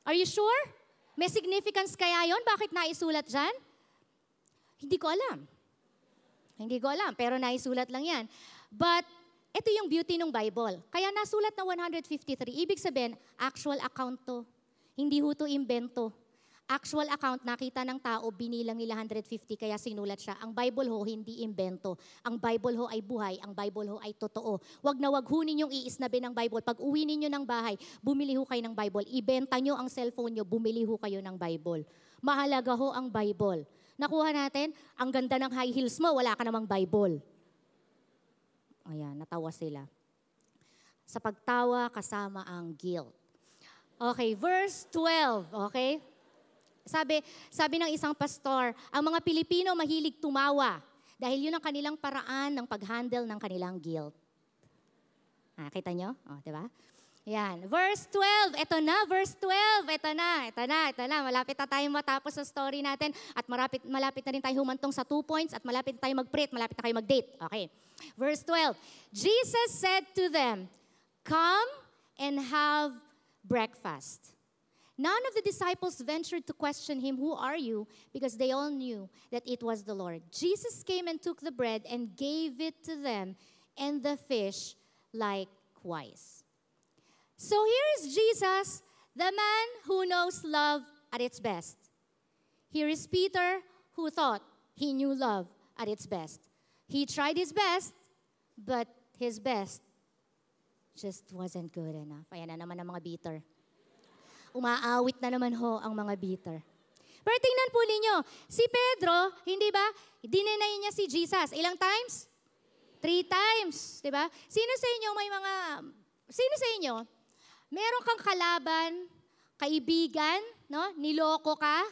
Are you sure? May significance kaya yon? Bakit naisulat dyan? Hindi ko alam. Hindi ko alam, pero naisulat lang yan. But, ito yung beauty ng Bible. Kaya nasulat na 153. Ibig sabihin, actual account to. Hindi ho to invento. Actual account, nakita ng tao, binilang nila 150, kaya sinulat siya. Ang Bible ho, hindi invento. Ang Bible ho ay buhay. Ang Bible ho ay totoo. Wag na wag ho ninyong iisnabi ng Bible. Pag uwi ninyo ng bahay, bumili ho kayo ng Bible. Ibenta nyo ang cellphone nyo, bumili ho kayo ng Bible. Mahalaga ho ang Bible. Nakuha natin, ang ganda ng high heels mo, wala ka namang Bible. Ayan, natawa sila. Sa pagtawa, kasama ang guilt. Okay, verse 12, okay? Sabi ng isang pastor, ang mga Pilipino mahilig tumawa dahil yun ang kanilang paraan ng pag-handle ng kanilang guilt. Kita nyo? Diba? Yan. Verse 12. Ito na, verse 12. Ito na. Malapit na tayo matapos sa story natin at malapit na rin tayo humantong sa 2 points at malapit na tayo mag-pray, malapit na tayo mag-date. Okay. Verse 12. Jesus said to them, "Come and have breakfast." None of the disciples ventured to question him, "Who are you?" because they all knew that it was the Lord. Jesus came and took the bread and gave it to them, and the fish likewise. So here is Jesus, the man who knows love at its best. Here is Peter, who thought he knew love at its best. He tried his best, but his best just wasn't good enough. Ayan na naman ang mga bitter. Umaawit na naman ho ang mga bitter. Pero tingnan po ninyo, si Pedro, hindi ba, dinenay niya si Jesus. Ilang times? 3 times. Di ba? Sino sa inyo, meron kang kalaban, kaibigan, no? Niloko ka,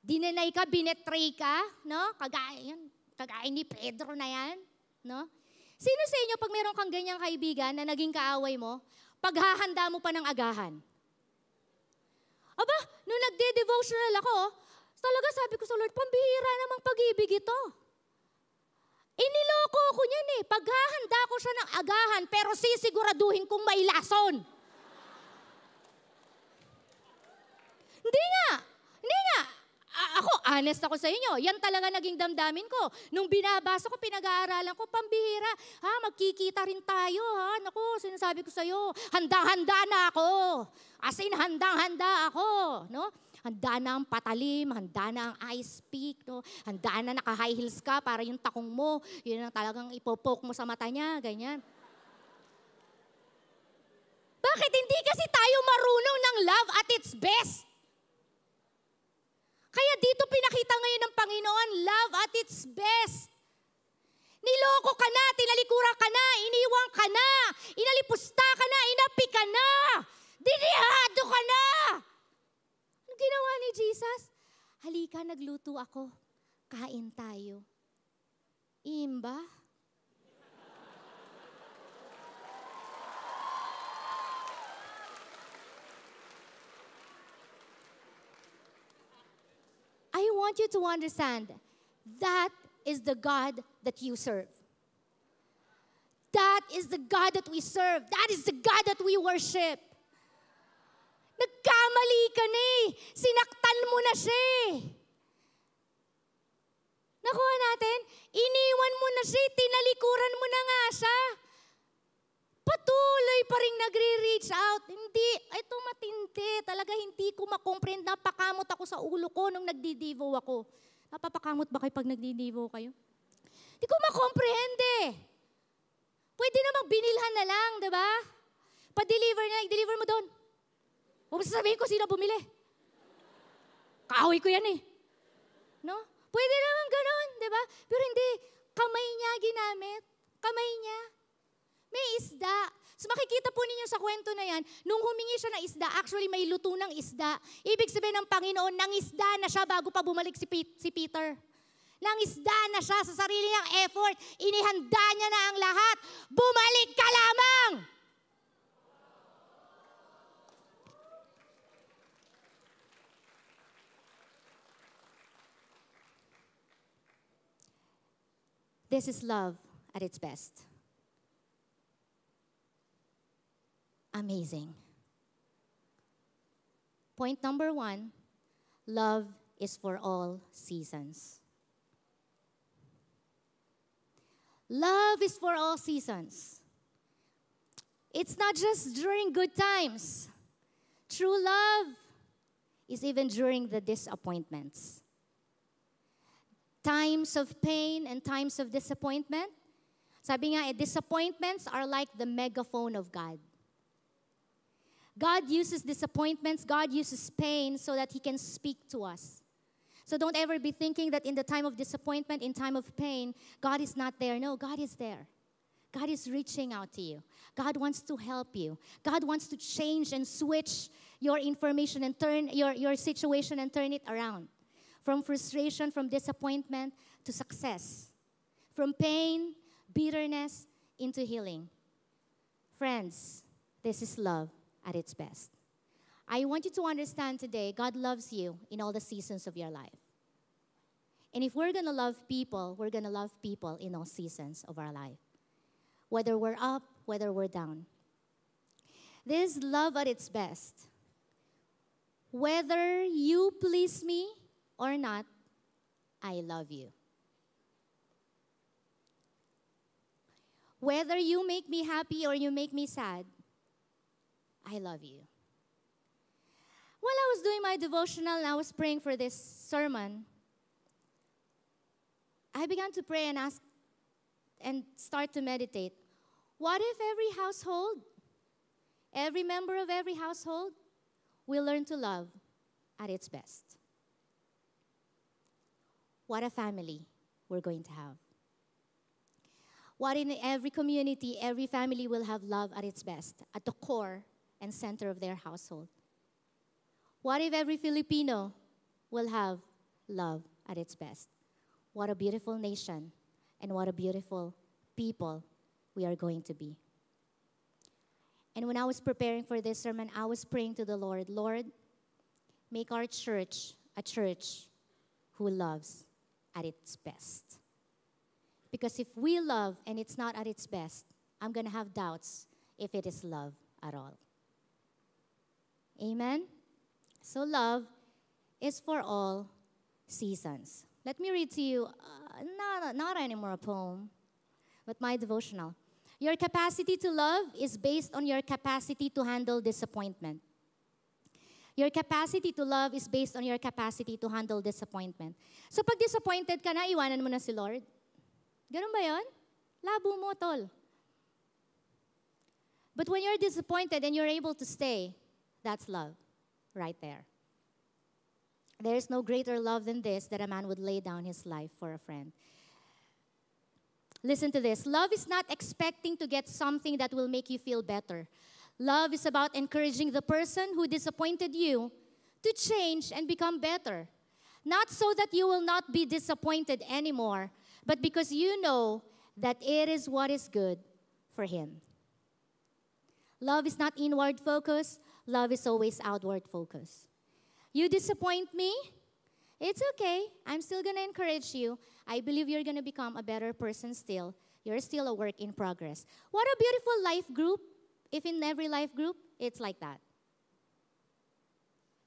dinenay ka, binetray ka, no? Kagaya ni Pedro na yan, no? Sino sa inyo, pag meron kang ganyang kaibigan na naging kaaway mo, paghahanda mo pa ng agahan? Aba, nung nagde-devotional ako, talaga sabi ko sa Lord, pambihira namang pag-ibig ito. Iniloko ko niyan eh. Paghahanda ko siya ng agahan, pero sisiguraduhin kong may lason. Hindi nga. Ako, honest ako sa inyo. Yan talaga naging damdamin ko. Nung binabasa ko, pinag-aaralan ko, pambihira. Magkikita rin tayo. Naku, sinasabi ko sa'yo, handang-handa na ako. As in, handang-handa ako. No? Handa na ang patalim, handa na ang ice pick, no? Handa na naka-high heels ka para yung takong mo, yun ang talagang ipopoke mo sa mata niya, ganyan. Bakit hindi kasi tayo marunong ng love at its best? Kaya dito pinakita ngayon ng Panginoon, love at its best. Niloko ka na, tinalikuran ka na, iniwang ka na, inalipusta ka na, inapi ka na, dinihado ka na. Ano ginawa ni Jesus? Halika, nagluto ako, kain tayo. Imba? I want you to understand, that is the God that you serve. That is the God that we serve. That is the God that we worship. Nagkamali ka na eh. Sinaktan mo na siya eh. Nakuha natin, iniwan mo na siya, tinalikuran mo na nga siya. Patuloy pa rin nagre-reach out. Hindi, ito matindi. Talaga hindi ko makomprehend. Napakamot ako sa ulo ko nung nagdi-devo ako. Napapakamot ba kayo pag nagdi-devo kayo? Hindi ko makomprehend eh. Pwede namang binilhan na lang, di ba? Pa-deliver na, i-deliver mo doon. Huwag sasabihin ko sino bumili. Kahoy ko yan eh. No? Pwede naman ganon, di ba? Pero hindi, Kamay niya ginamit. Kamay niya. May isda. So makikita po ninyo sa kwento na yan, nung humingi siya ng isda, actually may luto ng isda. Ibig sabihin ng Panginoon, nangisda na siya bago pa bumalik si Peter. Nangisda na siya sa sarili niyang effort. Inihanda niya na ang lahat. Bumalik ka lamang! This is love at its best. Amazing. Point number 1, love is for all seasons. Love is for all seasons. It's not just during good times. True love is even during the disappointments. Times of pain and times of disappointment. Sabi nga, disappointments are like the megaphone of God. God uses disappointments, God uses pain so that He can speak to us. So don't ever be thinking that in the time of disappointment, in time of pain, God is not there. No, God is there. God is reaching out to you. God wants to help you. God wants to change and switch your information and turn your situation and turn it around. From frustration, from disappointment to success. From pain, bitterness, into healing. Friends, this is love at its best. I want you to understand today, God loves you in all the seasons of your life. And if we're going to love people, we're going to love people in all seasons of our life. Whether we're up, whether we're down. This is love at its best. Whether you please me or not, I love you. Whether you make me happy or you make me sad, I love you. While I was doing my devotional and I was praying for this sermon, I began to pray and ask and start to meditate. What if every household, every member of every household will learn to love at its best? What a family we're going to have. What in every community, every family will have love at its best, at the core and center of their household. What if every Filipino will have love at its best? What a beautiful nation and what a beautiful people we are going to be. And when I was preparing for this sermon, I was praying to the Lord, Lord, make our church a church who loves at its best. Because if we love and it's not at its best, I'm going to have doubts if it is love at all. Amen? So love is for all seasons. Let me read to you, not anymore a poem, but my devotional. Your capacity to love is based on your capacity to handle disappointment. Your capacity to love is based on your capacity to handle disappointment. So pag disappointed ka na, iwanan mo na si Lord. Ganun ba yun? Labo mo, tol. But when you're disappointed and you're able to stay, that's love right there. There is no greater love than this, that a man would lay down his life for a friend. Listen to this. Love is not expecting to get something that will make you feel better. Love is about encouraging the person who disappointed you to change and become better. Not so that you will not be disappointed anymore, but because you know that it is what is good for him. Love is not inward focus. Love is always outward focus. You disappoint me? It's okay. I'm still going to encourage you. I believe you're going to become a better person still. You're still a work in progress. What a beautiful life group. If in every life group, it's like that.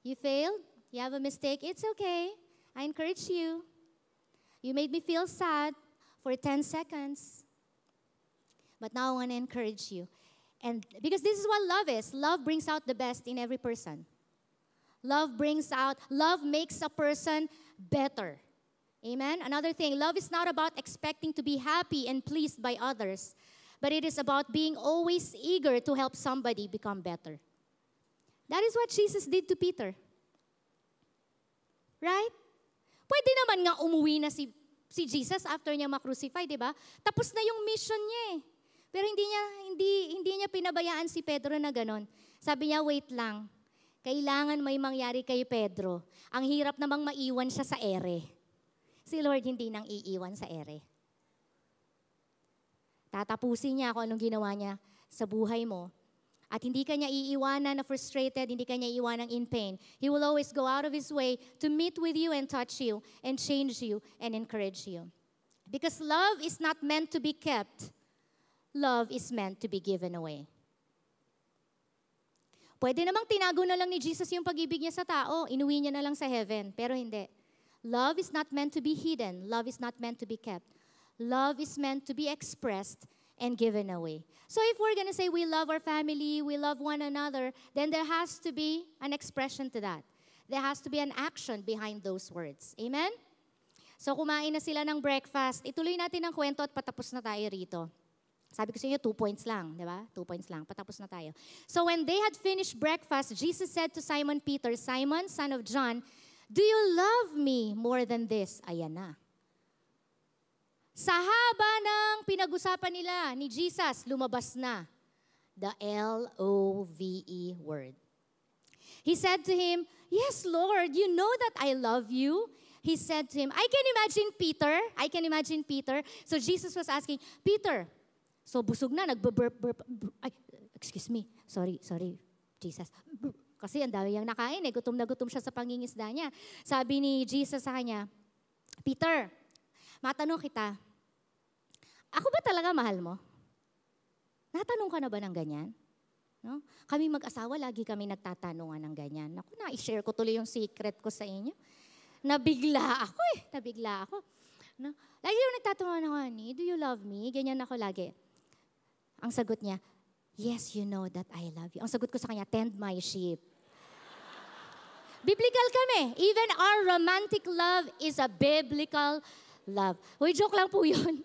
You failed? You have a mistake? It's okay. I encourage you. You made me feel sad for 10 seconds. But now I want to encourage you. And because this is what love is. Love brings out the best in every person. Love makes a person better. Amen? Another thing, love is not about expecting to be happy and pleased by others, but it is about being always eager to help somebody become better. That is what Jesus did to Peter. Right? Pwede naman nga umuwi na si si Jesus after niya ma-crucify, di ba? Tapos na yung mission niya eh. Pero hindi niya pinabayaan si Pedro na ganon. Sabi niya, wait lang. Kailangan may mangyari kay Pedro. Ang hirap namang maiwan siya sa ere. Si Lord hindi nang iiwan sa ere. Tatapusin niya kung anong ginawa niya sa buhay mo. At hindi ka niya iiwanan na frustrated, hindi ka niya iiwanan in pain. He will always go out of His way to meet with you and touch you and change you and encourage you. Because love is not meant to be kept. Love is meant to be given away. Pwede namang tinago na lang ni Jesus yung pag-ibig niya sa tao, inuwi niya na lang sa heaven, pero hindi. Love is not meant to be hidden. Love is not meant to be kept. Love is meant to be expressed and given away. So if we're gonna say we love our family, we love one another, then there has to be an expression to that. There has to be an action behind those words. Amen? So kumain na sila ng breakfast. Ituloy natin ang kwento at patapos na tayo rito. Sabi ko sa inyo, 2 points lang, di ba? 2 points lang, patapos na tayo. So when they had finished breakfast, Jesus said to Simon Peter, Simon, son of John, do you love me more than this? Ayan na. Sa haba ng pinag-usapan nila ni Jesus, lumabas na the L-O-V-E word. He said to him, yes, Lord, you know that I love you. He said to him, I can imagine Peter. So Jesus was asking, Peter, so busog na, nagbe-burp. Ay, excuse me, sorry, Jesus. Kasi ang dami niyang nakain eh, gutom na gutom siya sa pangingisda niya. Sabi ni Jesus sa kanya, Peter, matanong kita, ako ba talaga mahal mo? Natanong ka na ba ng ganyan? No? Kami mag-asawa, lagi kami nagtatanungan ng ganyan. Naku, na-share ko tuloy yung secret ko sa inyo. Nabigla ako. No? Lagi yung nagtatanungan ako, honey, do you love me? Ganyan ako lagi. Ang sagot niya, yes, you know that I love you. Ang sagot ko sa kanya, tend my sheep. Biblical kami. Even our romantic love is a biblical love. Uy, joke lang po yun.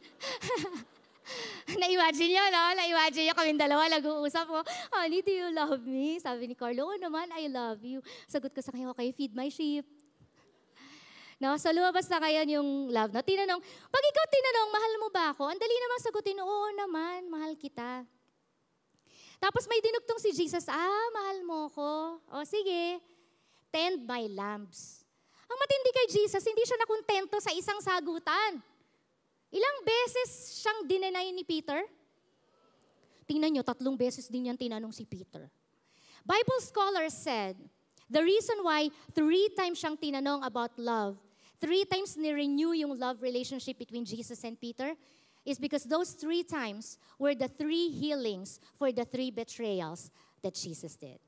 Na-imagine nyo, no? Na-imagine nyo kaming dalawa, nag-uusap ko, honey, do you love me? Sabi ni Carlo, oo naman, I love you. Sagot ko sa kanya, okay, feed my sheep. No? So lumabas na kayo yung love. No? Tinanong, pag ikaw tinanong, mahal mo ba ako? Ang dali namang sagutin, oo naman, mahal kita. Tapos may dinugtong si Jesus, mahal mo ko. O sige, tend my lambs. Ang matindi kay Jesus, hindi siya nakontento sa isang sagutan. Ilang beses siyang dinenay ni Peter? Tingnan nyo, 3 beses din yan tinanong si Peter. Bible scholars said, the reason why 3 times siyang tinanong about love, 3 times ni-renew yung love relationship between Jesus and Peter, is because those 3 times were the 3 healings for the 3 betrayals that Jesus did.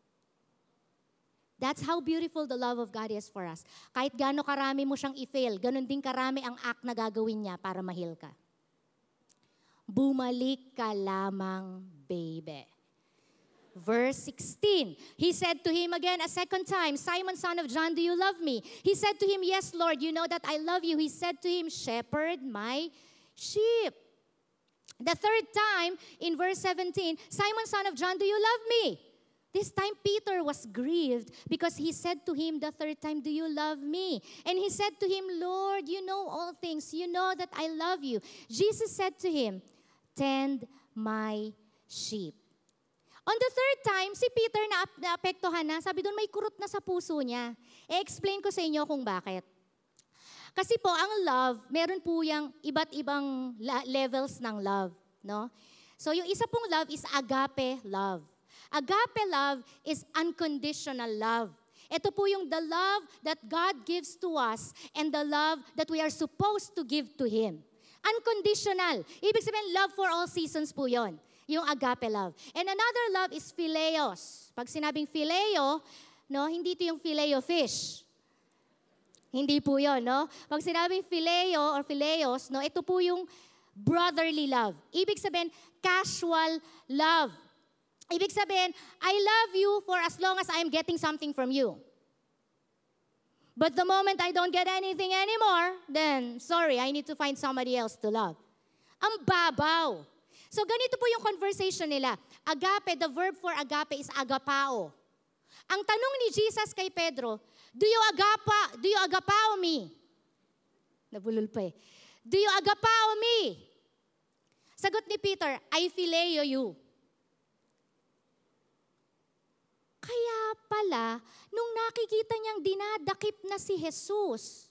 That's how beautiful the love of God is for us. Kahit gaano karami mo siyang i-fail, ganun din karami ang act na gagawin niya para ma-heal ka. Bumalik ka lamang, baby. Verse 16, He said to him again a second time, Simon, son of John, do you love me? He said to him, yes, Lord, you know that I love you. He said to him, shepherd my sheep. The third time, in verse 17, Simon, son of John, do you love me? This time, Peter was grieved because he said to him the third time, do you love me? And he said to him, Lord, you know all things. You know that I love you. Jesus said to him, tend my sheep. On the third time, si Peter naapektuhan na. Sabi doon, may kurot na sa puso niya. I-explain ko sa inyo kung bakit. Kasi po, ang love, meron po yung iba't ibang levels ng love. No? So yung isa pong love is agape love. Agape love is unconditional love. Ito po yung the love that God gives to us and the love that we are supposed to give to Him. Unconditional. Ibig sabihin, love for all seasons po yon. Yung agape love. And another love is phileos. Pag sinabing phileo, no, hindi ito yung phileo fish. Hindi po yon, no? Pag sinabing phileo or phileos, no, ito po yung brotherly love. Ibig sabihin, casual love. Ibig sabihin, I love you for as long as I'm getting something from you. But the moment I don't get anything anymore, then, sorry, I need to find somebody else to love. Ang babaw. So ganito po yung conversation nila. Agape, the verb for agape is agapao. Ang tanong ni Jesus kay Pedro, do you agapao me? Nabulol pa eh. Do you agapao me? Sagot ni Peter, I phileo you. Kaya pala, nung nakikita niyang dinadakip na si Jesus,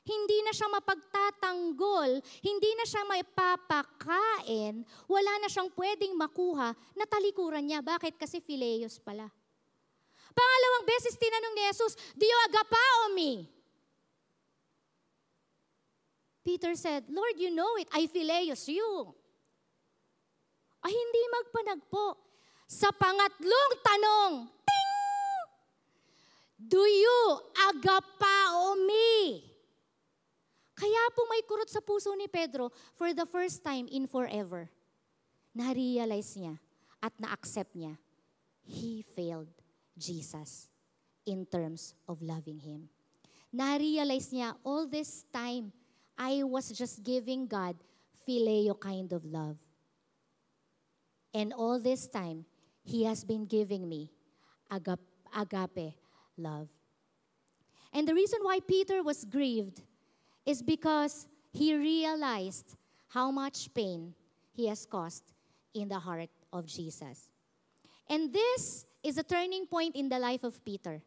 hindi na siya mapagtatanggol, hindi na siya maipapakain, wala na siyang pwedeng makuha, natalikuran niya. Bakit? Kasi phileos pala. Pangalawang beses tinanong ni Jesus, do you agapao me? Peter said, Lord, you know it, I phileos you. Ay, hindi magpanagpo. Sa pangatlong tanong, ting! Do you agapao me? Kaya po may kurot sa puso ni Pedro for the first time in forever. Na-realize niya at na-accept niya, he failed Jesus in terms of loving Him. Na-realize niya, all this time, I was just giving God phileo kind of love. And all this time, He has been giving me agape love. And the reason why Peter was grieved is because he realized how much pain he has caused in the heart of Jesus. And this is a turning point in the life of Peter.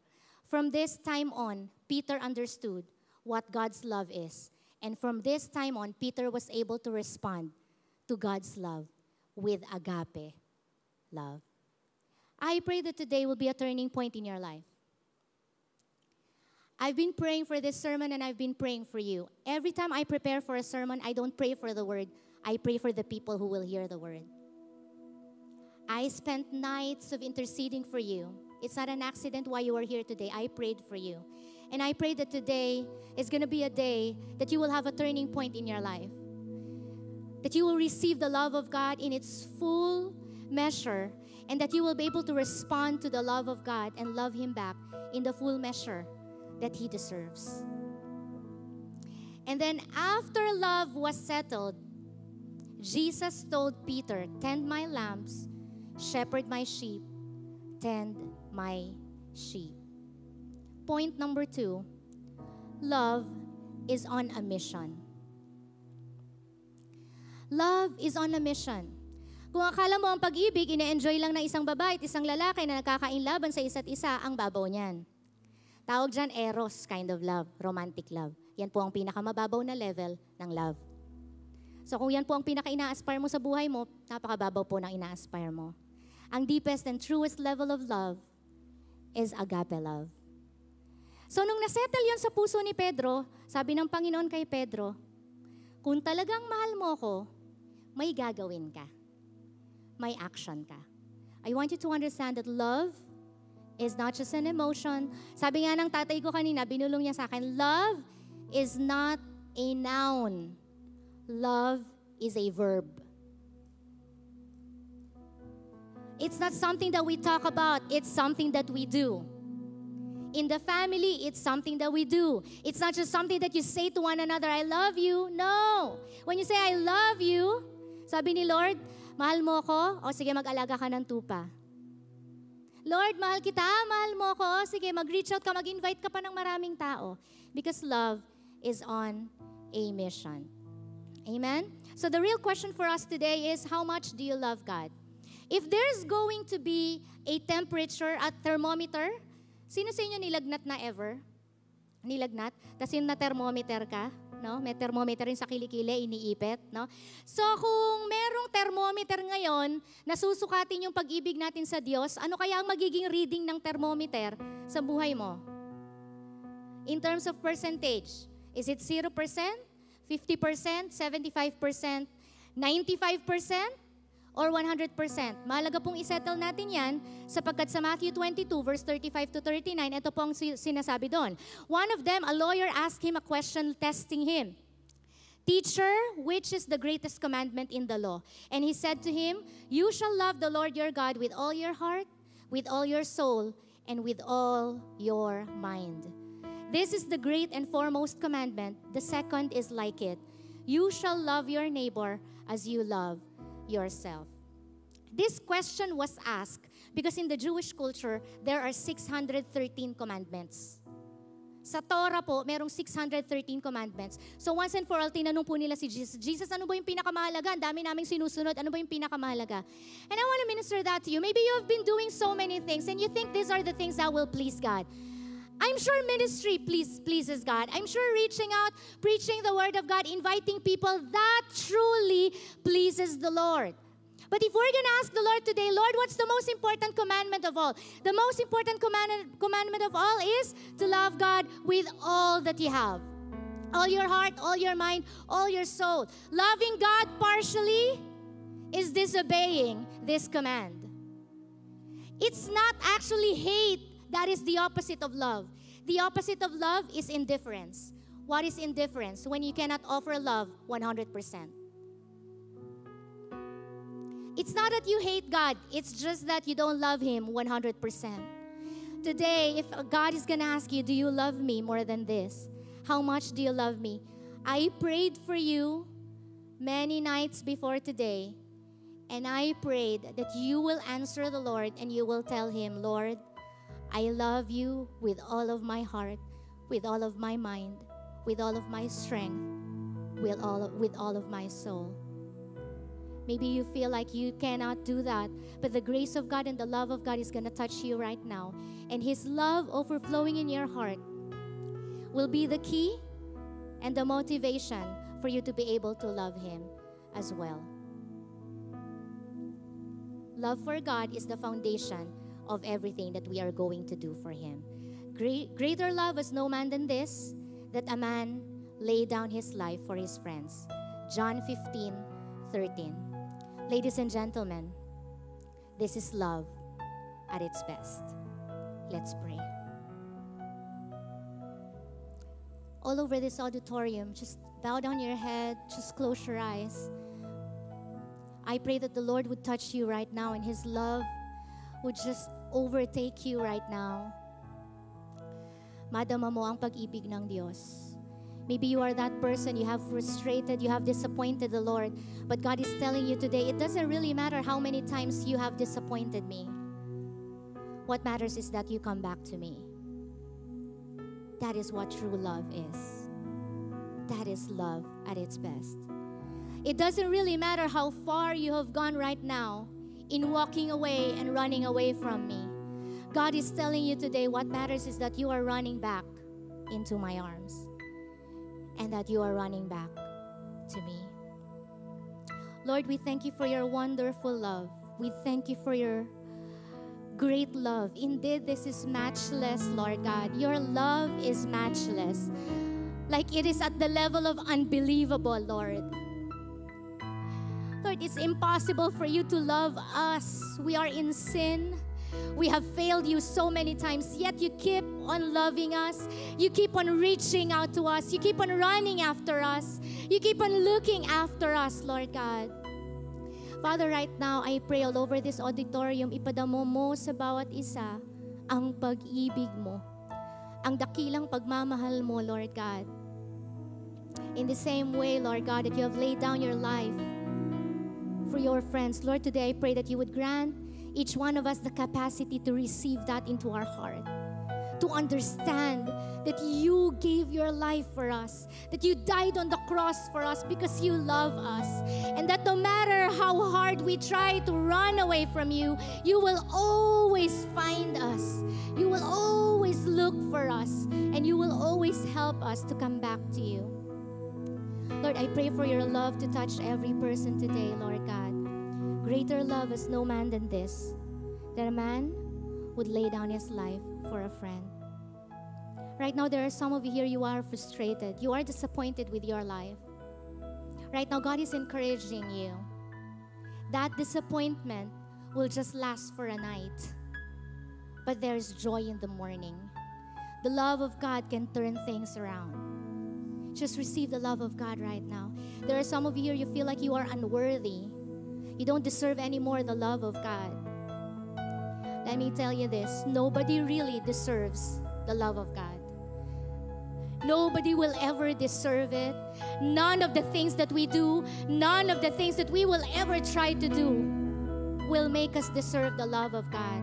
From this time on, Peter understood what God's love is. And from this time on, Peter was able to respond to God's love with agape love. I pray that today will be a turning point in your life. I've been praying for this sermon and I've been praying for you. Every time I prepare for a sermon, I don't pray for the word. I pray for the people who will hear the word. I spent nights of interceding for you. It's not an accident why you are here today. I prayed for you. And I pray that today is going to be a day that you will have a turning point in your life. That you will receive the love of God in its full measure, and that you will be able to respond to the love of God and love Him back in the full measure that He deserves. And then after love was settled, Jesus told Peter, tend my lambs, shepherd my sheep, tend my sheep. Point number 2, love is on a mission. Love is on a mission. Kung akala mo ang pag-ibig, ine-enjoy lang ng isang babae at isang lalaki na nagkakainlaban sa isa't isa, ang babaw niyan. Tawag dyan, eros kind of love, romantic love. Yan po ang pinakamababaw na level ng love. So kung yan po ang pinaka-ina-aspire mo sa buhay mo, napakababaw po ng ina-aspire mo. Ang deepest and truest level of love is agape love. So nung nasettle yon sa puso ni Pedro, sabi ng Panginoon kay Pedro, kung talagang mahal mo ko, may gagawin ka. May action ka. I want you to understand that love is not just an emotion. Sabi nga ng tatay ko kanina, binulong niya sa akin, love is not a noun. Love is a verb. It's not something that we talk about. It's something that we do. In the family, it's something that we do. It's not just something that you say to one another, I love you. No. When you say, I love you, sabi ni Lord, mahal mo ko? O sige, mag-alaga ka ng tupa. Lord, mahal kita, mahal mo ko? O sige, mag-reach out ka, mag-invite ka pa ng maraming tao. Because love is on a mission. Amen? So the real question for us today is, how much do you love God? If there's going to be a temperature at thermometer, sino sa inyo nilagnat na ever? Nilagnat? Tapos yung na-thermometer ka? No? May thermometer rin sa kilikili, iniipit. No? So kung merong thermometer ngayon, nasusukatin yung pag-ibig natin sa Diyos, ano kaya ang magiging reading ng thermometer sa buhay mo? In terms of percentage, is it 0%, 50%, 75%, 95%, or 100%? Mahalaga pong isettle natin yan sapagkat sa Matthew 22 verse 35 to 39, ito po ang sinasabi doon. One of them, a lawyer asked him a question testing him. Teacher, which is the greatest commandment in the law? And he said to him, you shall love the Lord your God with all your heart, with all your soul, and with all your mind. This is the great and foremost commandment. The second is like it. You shall love your neighbor as you love yourself. This question was asked because in the Jewish culture, there are 613 commandments. Sa Torah po, merong 613 commandments. So once and for all, tinanong po nila si Jesus, Jesus, ano ba yung pinakamahalaga? Ang dami naming sinusunod. Ano ba yung pinakamahalaga? And I want to minister that to you. Maybe you have been doing so many things and you think these are the things that will please God. I'm sure ministry pleases God. I'm sure reaching out, preaching the word of God, inviting people, that truly pleases the Lord. But if we're going to ask the Lord today, Lord, what's the most important commandment of all? The most important commandment of all is to love God with all that you have. All your heart, all your mind, all your soul. Loving God partially is disobeying this command. It's not actually hate that is the opposite of love. The opposite of love is indifference. What is indifference? When you cannot offer love 100%. It's not that you hate God. It's just that you don't love Him 100%. Today, if God is going to ask you, do you love me more than this? How much do you love me? I prayed for you many nights before today, and I prayed that you will answer the Lord and you will tell Him, Lord, I love you with all of my heart, with all of my mind, with all of my strength, with all of my soul. Maybe you feel like you cannot do that, but the grace of God and the love of God is going to touch you right now. And His love overflowing in your heart will be the key and the motivation for you to be able to love Him as well. Love for God is the foundation of everything that we are going to do for Him. Greater love has no man than this, that a man lay down his life for his friends. John 15:13. Ladies and gentlemen, this is love at its best. Let's pray. All over this auditorium, just bow down your head, just close your eyes. I pray that the Lord would touch you right now and His love would just overtake you right now. Madama mo ang pag-ibig ng Diyos. Maybe you are that person, you have frustrated, you have disappointed the Lord. But God is telling you today, it doesn't really matter how many times you have disappointed me. What matters is that you come back to me. That is what true love is. That is love at its best. It doesn't really matter how far you have gone right now in walking away and running away from me. God is telling you today, what matters is that you are running back into my arms. And that you are running back to me. Lord, we thank you for your wonderful love. We thank you for your great love. Indeed, this is matchless, Lord God. Your love is matchless. Like it is at the level of unbelievable, Lord. Lord, it's impossible for you to love us. We are in sin. We have failed you so many times, yet you keep on loving us. You keep on reaching out to us. You keep on running after us. You keep on looking after us, Lord God. Father, right now, I pray all over this auditorium, ipadamo mo sa bawat isa ang pag-ibig mo, ang dakilang pagmamahal mo, Lord God. In the same way, Lord God, that you have laid down your life for your friends. Lord, today I pray that you would grant each one of us the capacity to receive that into our heart, to understand that you gave your life for us, that you died on the cross for us because you love us, and that no matter how hard we try to run away from you, you will always find us. You will always look for us, and you will always help us to come back to you. Lord, I pray for your love to touch every person today, Lord God. Greater love is no man than this, that a man would lay down his life for a friend. Right now, there are some of you here, you are frustrated. You are disappointed with your life. Right now, God is encouraging you. That disappointment will just last for a night. But there's joy in the morning. The love of God can turn things around. Just receive the love of God right now. There are some of you here, you feel like you are unworthy. You don't deserve anymore the love of God. Let me tell you this, nobody really deserves the love of God. Nobody will ever deserve it. None of the things that we do, none of the things that we will ever try to do will make us deserve the love of God.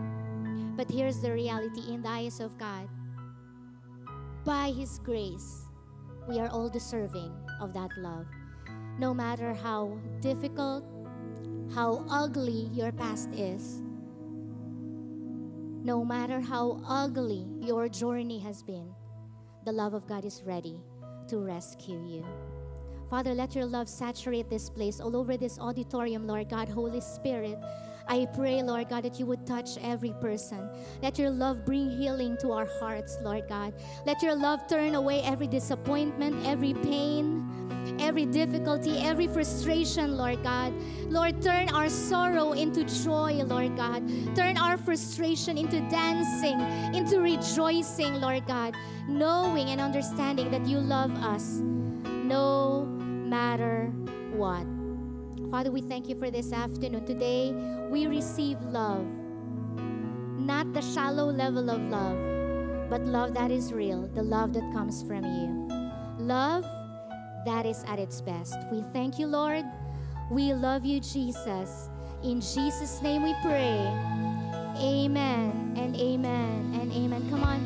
But here's the reality in the eyes of God. by His grace, we are all deserving of that love. No matter how difficult, how ugly your past is, no matter how ugly your journey has been, the love of God is ready to rescue you. Father, let your love saturate this place, all over this auditorium, Lord God. Holy Spirit, I pray, Lord God, that you would touch every person. Let your love bring healing to our hearts, Lord God. Let your love turn away every disappointment, every pain, every difficulty, every frustration, Lord God. Lord, turn our sorrow into joy, Lord God. Turn our frustration into dancing, into rejoicing, Lord God, knowing and understanding that you love us no matter what. Father, we thank you for this afternoon. Today, we receive love. Not the shallow level of love, but love that is real, the love that comes from you. Love that is at its best. We thank you, Lord. We love you, Jesus. In Jesus' name we pray. Amen and amen and amen. Come on.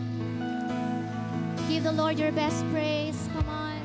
Give the Lord your best praise. Come on.